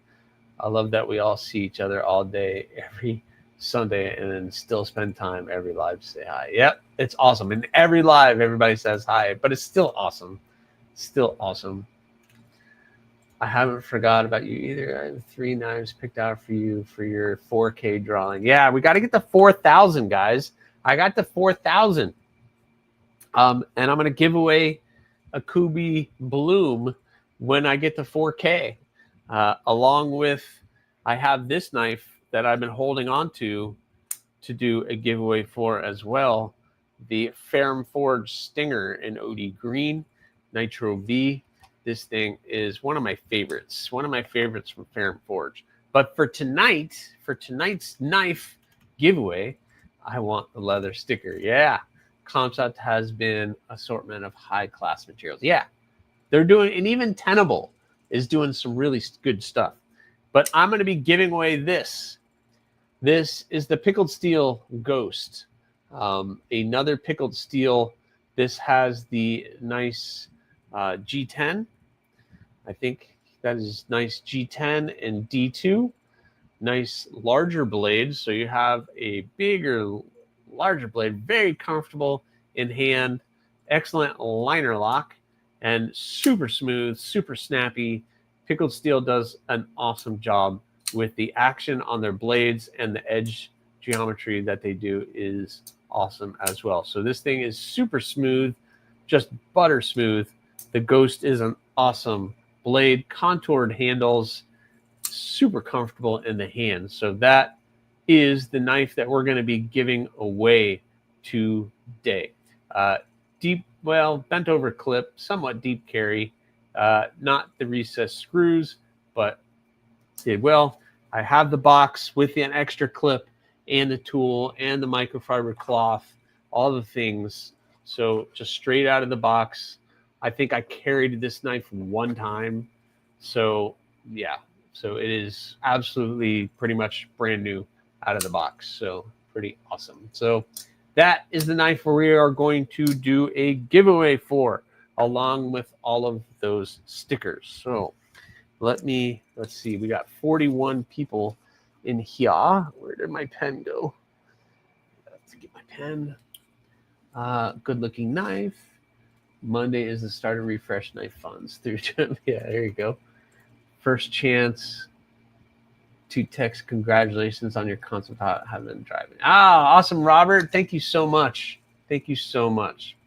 A: I love that we all see each other all day, every Sunday, and then still spend time every live to say hi. Yep, it's awesome. And every live, everybody says hi, but it's still awesome. Still awesome. I haven't forgot about you either. I have 3 knives picked out for you for your 4K drawing. Yeah, we got to get the 4,000, guys. I got the 4,000. And I'm going to give away a Kubi Bloom when I get to 4K. Along with, I have this knife that I've been holding on to do a giveaway for as well. The Ferrum Forge Stinger in OD Green, Nitro V. This thing is one of my favorites. One of my favorites from Ferrum Forge. But for tonight's knife giveaway, I want the leather sticker. Yeah. Concept has been assortment of high-class materials. Yeah. They're doing, and even Tenable is doing some really good stuff. But I'm going to be giving away this. This is the Pickled Steel Ghost. Another Pickled Steel. This has the nice G10. I think that is nice G10 and D2. Nice larger blades. So you have a bigger, larger blade. Very comfortable in hand. Excellent liner lock. And super smooth, super snappy. Pickled Steel does an awesome job with the action on their blades and the edge geometry that they do is awesome as well. So this thing is super smooth, just butter smooth. The Ghost is an awesome blade, contoured handles, super comfortable in the hand. So that is the knife that we're going to be giving away today. Deep, well, bent over clip, somewhat deep carry, not the recessed screws, but did well. I have the box with an extra clip and the tool and the microfiber cloth, all the things. So just straight out of the box. I think I carried this knife one time. So yeah, so it is absolutely pretty much brand new out of the box. So pretty awesome. So that is the knife we are going to do a giveaway for, along with all of those stickers. So let's see, we got 41 people in here. Where did my pen go? Let's get my pen. Good looking knife. Monday is the start of Refresh Knife Funds through. Yeah, there you go. First chance to text congratulations on your concept. Have been driving. Awesome, Robert. Thank you so much. Thank you so much.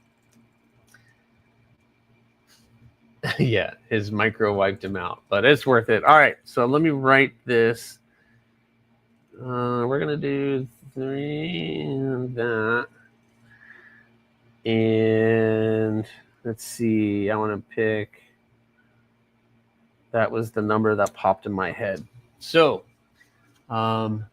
A: Yeah, his micro wiped him out, but it's worth it. All right, so let me write this. We're gonna do 3 of that, and let's see. I want to pick. That was the number that popped in my head. So, the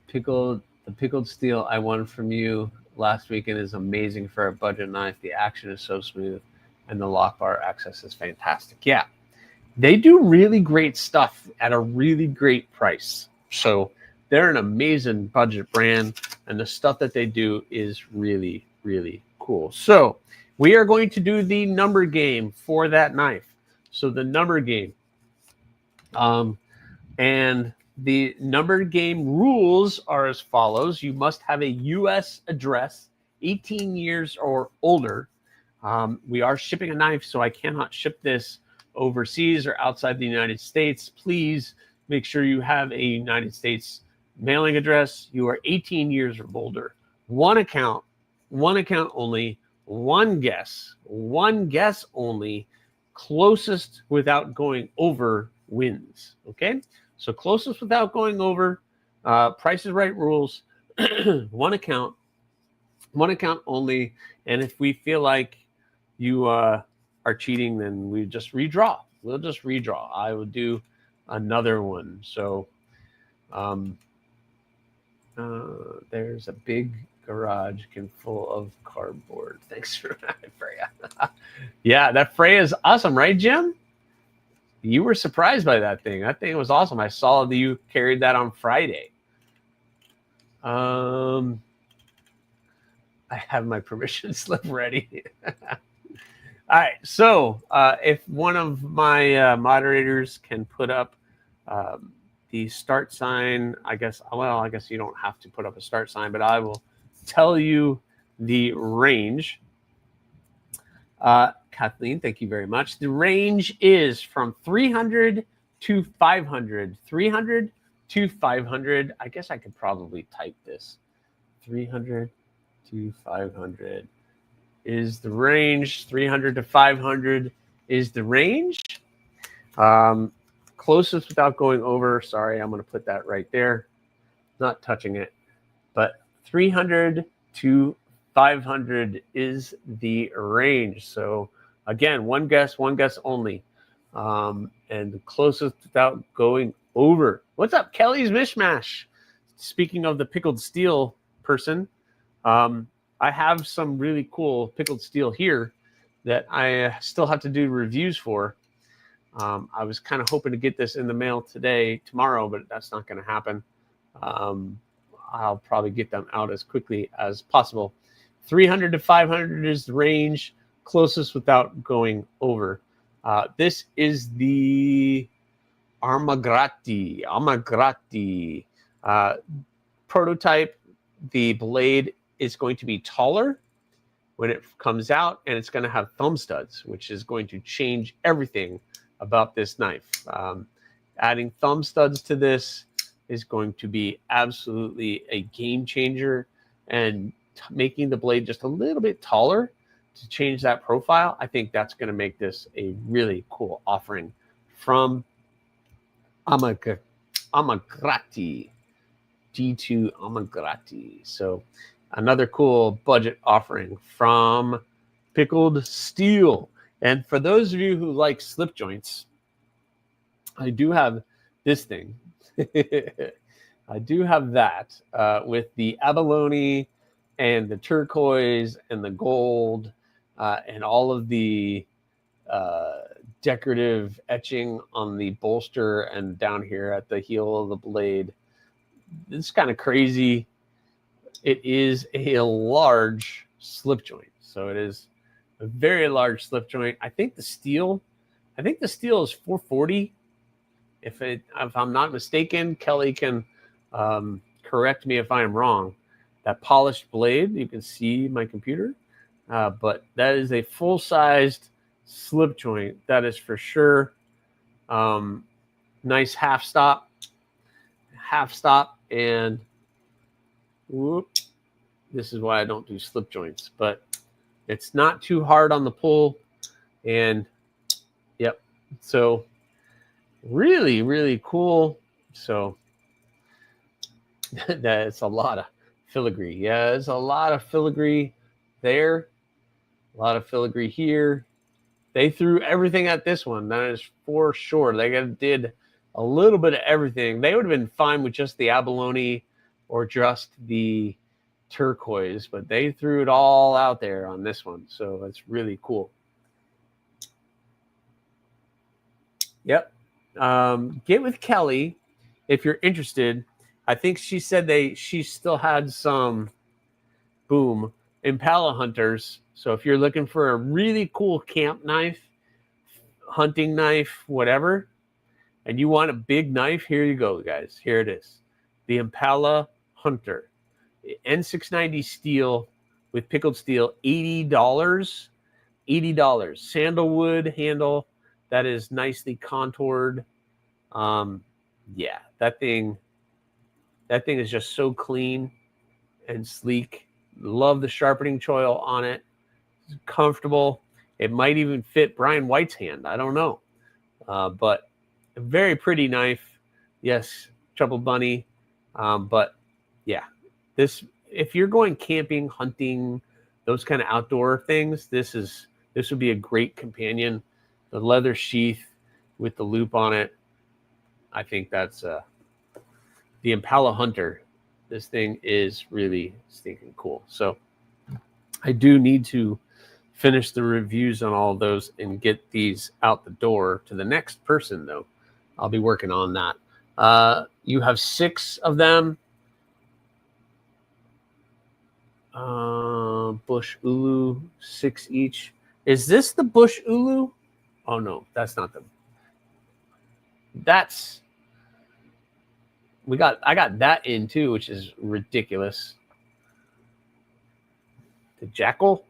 A: pickled steel I won from you last weekend is amazing for a budget knife. The action is so smooth, and the lock bar access is fantastic. Yeah, they do really great stuff at a really great price. So they're an amazing budget brand, and the stuff that they do is really, really cool. So we are going to do the number game for that knife. So the number game, and the number game rules are as follows. You must have a U.S. address, 18 years or older. We are shipping a knife, so I cannot ship this overseas or outside the United States. Please make sure you have a United States mailing address. You are 18 years or older. One account only, one guess only. Closest without going over wins. Okay, so closest without going over. Price is Right rules. One account only. And if we feel like you are cheating, then we just redraw. We'll just redraw. I will do another one. So there's a big garage full of cardboard. Thanks for that, Freya. Yeah, that Freya is awesome, right, Jim? You were surprised by that thing. That thing was awesome. I saw that you carried that on Friday. I have my permission slip ready. All right, so if one of my moderators can put up the start sign, I guess you don't have to put up a start sign, but I will tell you the range. Kathleen, thank you very much. The range is from 300 to 500. 300 to 500. I guess I could probably type this. 300 to 500 is the range. 300 to 500 is the range. Closest without going over. Sorry, I'm going to put that right there. Not touching it. But 300 to 500 is the range. So again, one guess only. And the closest without going over. What's up, Kelly's Mishmash? Speaking of the pickled steel person, I have some really cool pickled steel here that I still have to do reviews for. I was kind of hoping to get this in the mail tomorrow, but that's not going to happen. I'll probably get them out as quickly as possible. 300 to 500 is the range, closest without going over. This is the Armagrati prototype. The blade is going to be taller when it comes out, and it's going to have thumb studs, which is going to change everything about this knife. Adding thumb studs to this is going to be absolutely a game changer, and making the blade just a little bit taller to change that profile, I think that's going to make this a really cool offering from Amagrati, G2 Amagrati. So another cool budget offering from Pickled Steel. And for those of you who like slip joints, I do have this thing. I do have that with the abalone and the turquoise and the gold and all of the decorative etching on the bolster and down here at the heel of the blade. It's kind of crazy. It is a large slip joint. So it is a very large slip joint. I think the steel is 440. If I'm not mistaken, Kelly can correct me if I am wrong. That polished blade, you can see my computer, but that is a full-sized slip joint. That is for sure. Nice half stop, and whoop. This is why I don't do slip joints, but it's not too hard on the pull, and yep. So really, really cool. So that's a lot of filigree. Yeah, there's a lot of filigree there, a lot of filigree here. They threw everything at this one. That is for sure. They did a little bit of everything. They would have been fine with just the abalone or just the turquoise, but they threw it all out there on this one. So it's really cool. Yep. Get with Kelly if you're interested. I think she said she still had some Impala hunters. So if you're looking for a really cool camp knife, hunting knife, whatever, and you want a big knife, here you go, guys. Here it is. The Impala Hunter. N690 steel with pickled steel, $80. $80. Sandalwood handle that is nicely contoured. Yeah, that thing is just so clean and sleek. Love the sharpening choil on it. It's comfortable. It might even fit Brian White's hand. I don't know. But a very pretty knife. Yes, Trouble Bunny. But yeah, if you're going camping, hunting, those kind of outdoor things, this would be a great companion. The leather sheath with the loop on it. I think that's the Impala Hunter. This thing is really stinking cool. So I do need to finish the reviews on all of those and get these out the door to the next person, though. I'll be working on that. You have 6 of them. Bush Ulu, 6 each. Is this the Bush Ulu? Oh, no, that's not them. I got that in too, which is ridiculous. The Jackal.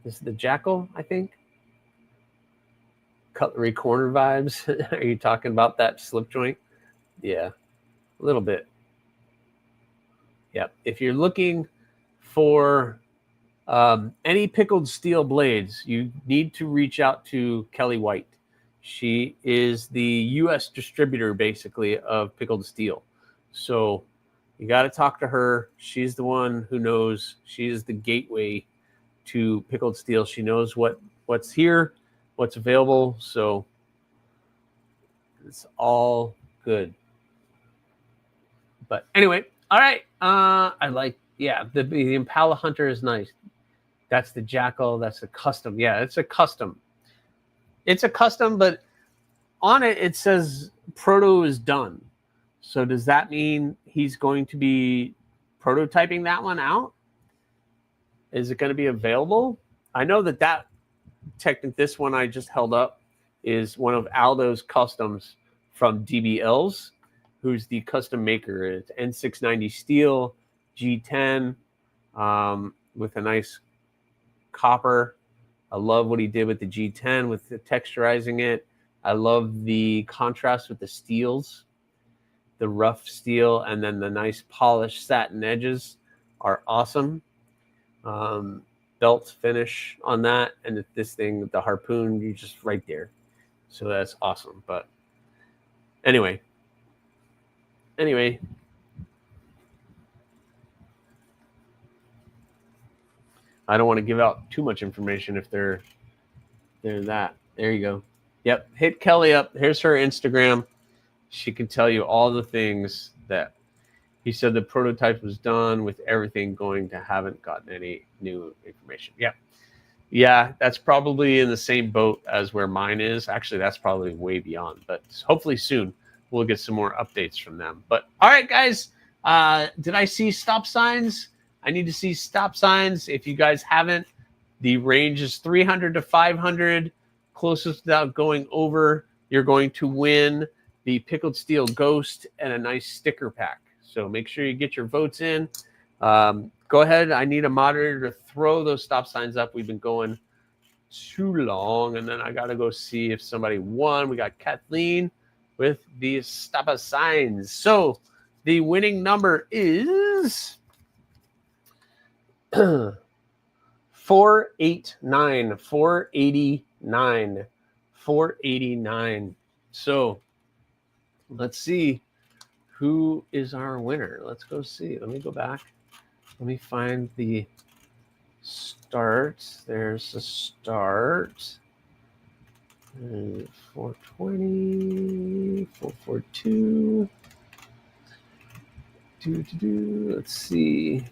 A: This is the Jackal, I think. Cutlery corner vibes. Are you talking about that slip joint? Yeah, a little bit. Yep. If you're looking for any pickled steel blades, you need to reach out to Kelly White. She is the U.S. distributor, basically, of pickled steel. So you got to talk to her. She's the one who knows. She is the gateway to pickled steel. She knows what's here, what's available. So it's all good. But anyway, all right. The Impala Hunter is nice. That's the Jackal. That's a custom. Yeah, it's a custom. It's a custom, but on it says proto is done. So does that mean he's going to be prototyping that one out? Is it going to be available? I know that this one I just held up is one of Aldo's customs from DBLs, who's the custom maker. It's N690 steel, G10, with a nice copper. I love what he did with the G10 with the texturizing it. I love the contrast with the steels. the rough steel and then the nice polished satin edges are awesome. Belt finish on that, and this thing, the harpoon, you just right there. So that's awesome. But anyway, I don't want to give out too much information if they're that. There you go. Yep. Hit Kelly up. Here's her Instagram. She can tell you all the things that he said. The prototype was done with everything going to haven't gotten any new information. Yep. Yeah, that's probably in the same boat as where mine is. Actually, that's probably way beyond, but hopefully soon we'll get some more updates from them. But all right, guys, did I see stop signs? I need to see stop signs. If you guys haven't, the range is 300 to 500. Closest without going over, you're going to win the Pickled Steel Ghost and a nice sticker pack. So make sure you get your votes in. Go ahead. I need a moderator to throw those stop signs up. We've been going too long, and then I got to go see if somebody won. We got Kathleen with the stop signs. So the winning number is 489. 489. 489. So let's see who is our winner. Let's go see. Let me go back. Let me find the start. There's the start. 420, 442. Let's see.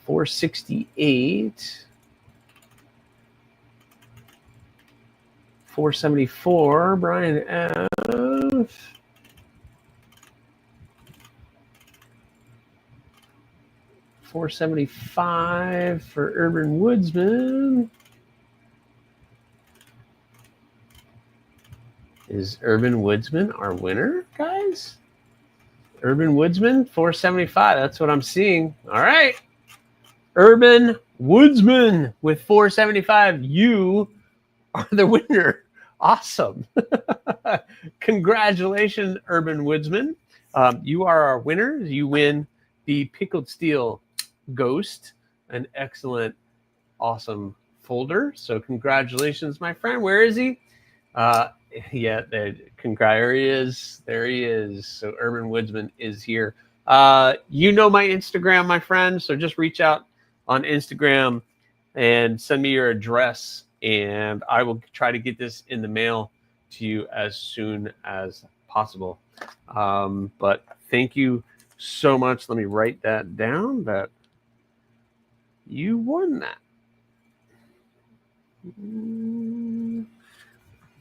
A: 468. 474. Brian F. 475 for Urban Woodsman. Is Urban Woodsman our winner, guys? Urban Woodsman, 475. That's what I'm seeing. All right. Urban Woodsman with 475. You are the winner. Awesome. Congratulations, Urban Woodsman. You are our winner. You win the Pickled Steel Ghost, an excellent, awesome folder. So congratulations, my friend. Where is he? Yeah, there he is. There he is. So Urban Woodsman is here. You know my Instagram, my friend. So just reach out on Instagram and send me your address, and I will try to get this in the mail to you as soon as possible. But thank you so much. Let me write that down, that you won that.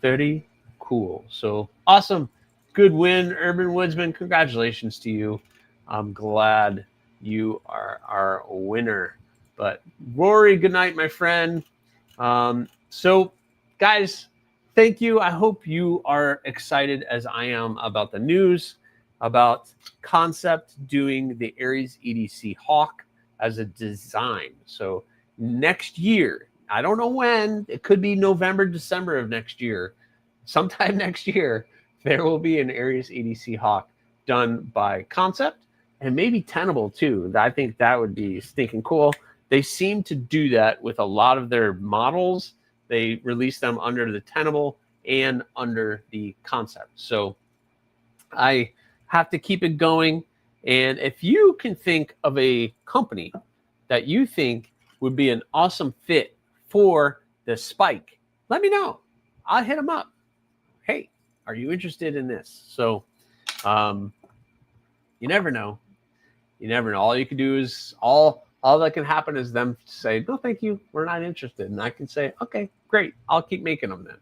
A: Very cool. So awesome. Good win, Urban Woodsman. Congratulations to you. I'm glad you are our winner. But Rory, good night, my friend. So guys, thank you. I hope you are excited as I am about the news about Concept doing the AriesEDC Hawk as a design. So next year, I don't know when, it could be November, December of next year, sometime next year, there will be an AriesEDC Hawk done by Concept, and maybe Tenable too. I think that would be stinking cool. They seem to do that with a lot of their models. They release them under the Tenable and under the Concept. So I have to keep it going. And if you can think of a company that you think would be an awesome fit for the Spike, let me know. I'll hit them up. Hey, are you interested in this? So you never know. You never know. All you can do is, all that can happen is them say, no, thank you, we're not interested. And I can say, okay, great, I'll keep making them then.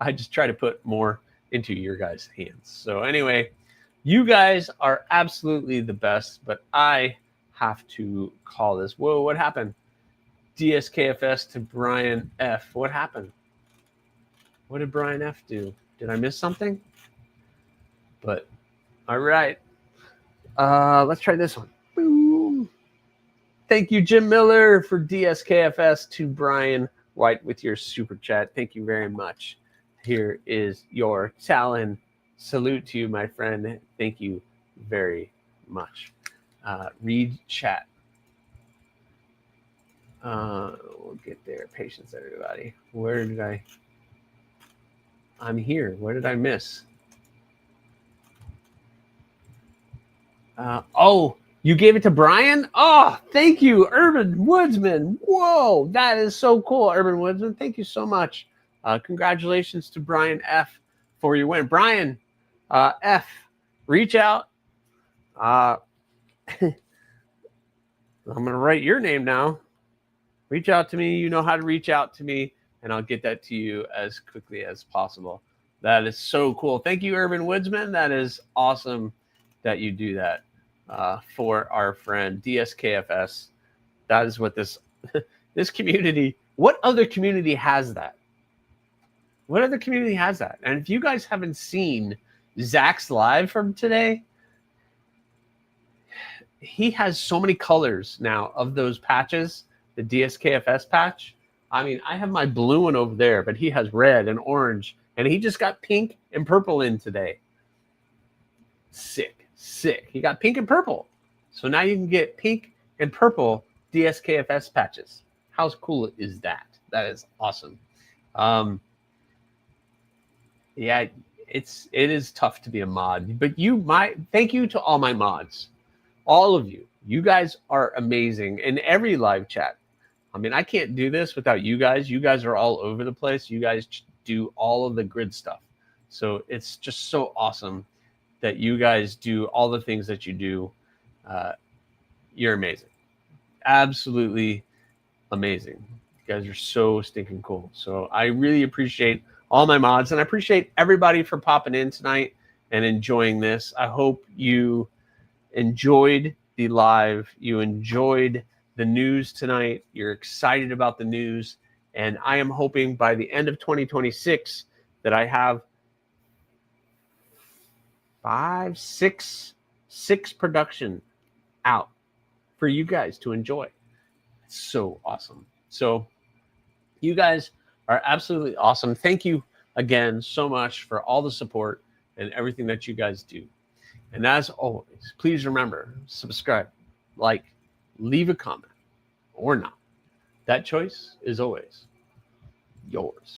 A: I just try to put more into your guys' hands. So anyway, you guys are absolutely the best, but I have to call this. Whoa, what happened? DSKFS to Brian F. What happened? What did Brian F do? Did I miss something? But all right. Let's try this one. Boom. Thank you, Jim Miller, for DSKFS to Brian White with your super chat. Thank you very much. Here is your Talon Salute to you, my friend. Thank you very much. Read chat. We'll get there. Patience, everybody. Where did I'm here. Where did I miss? Oh, you gave it to Brian? Oh, thank you, Urban Woodsman. Whoa, that is so cool, Urban Woodsman. Thank you so much. Congratulations to Brian F. for your win. Brian F., reach out. I'm going to write your name now. Reach out to me. You know how to reach out to me, and I'll get that to you as quickly as possible. That is so cool. Thank you, Urban Woodsman. That is awesome that you do that for our friend DSKFS. That is what this community, what other community has that? What other community has that? And if you guys haven't seen Zach's live from today, he has so many colors now of those patches, the DSKFS patch. I mean, I have my blue one over there, but he has red and orange, and he just got pink and purple in today. Sick. He got pink and purple. So now you can get pink and purple DSKFS patches. How cool is that? That is awesome. Yeah, it is tough to be a mod, but thank you to all my mods. All of you. You guys are amazing in every live chat. I mean, I can't do this without you guys. You guys are all over the place. You guys do all of the grid stuff. So it's just so awesome that you guys do all the things that you do. You're amazing. Absolutely amazing. You guys are so stinking cool. So I really appreciate all my mods, and I appreciate everybody for popping in tonight and enjoying this. I hope you enjoyed the live. You enjoyed the news tonight. You're excited about the news. And I am hoping by the end of 2026 that I have six production out for you guys to enjoy. It's so awesome. So you guys are absolutely awesome. Thank you again so much for all the support and everything that you guys do. And as always, please remember, subscribe, like, leave a comment, or not. That choice is always yours.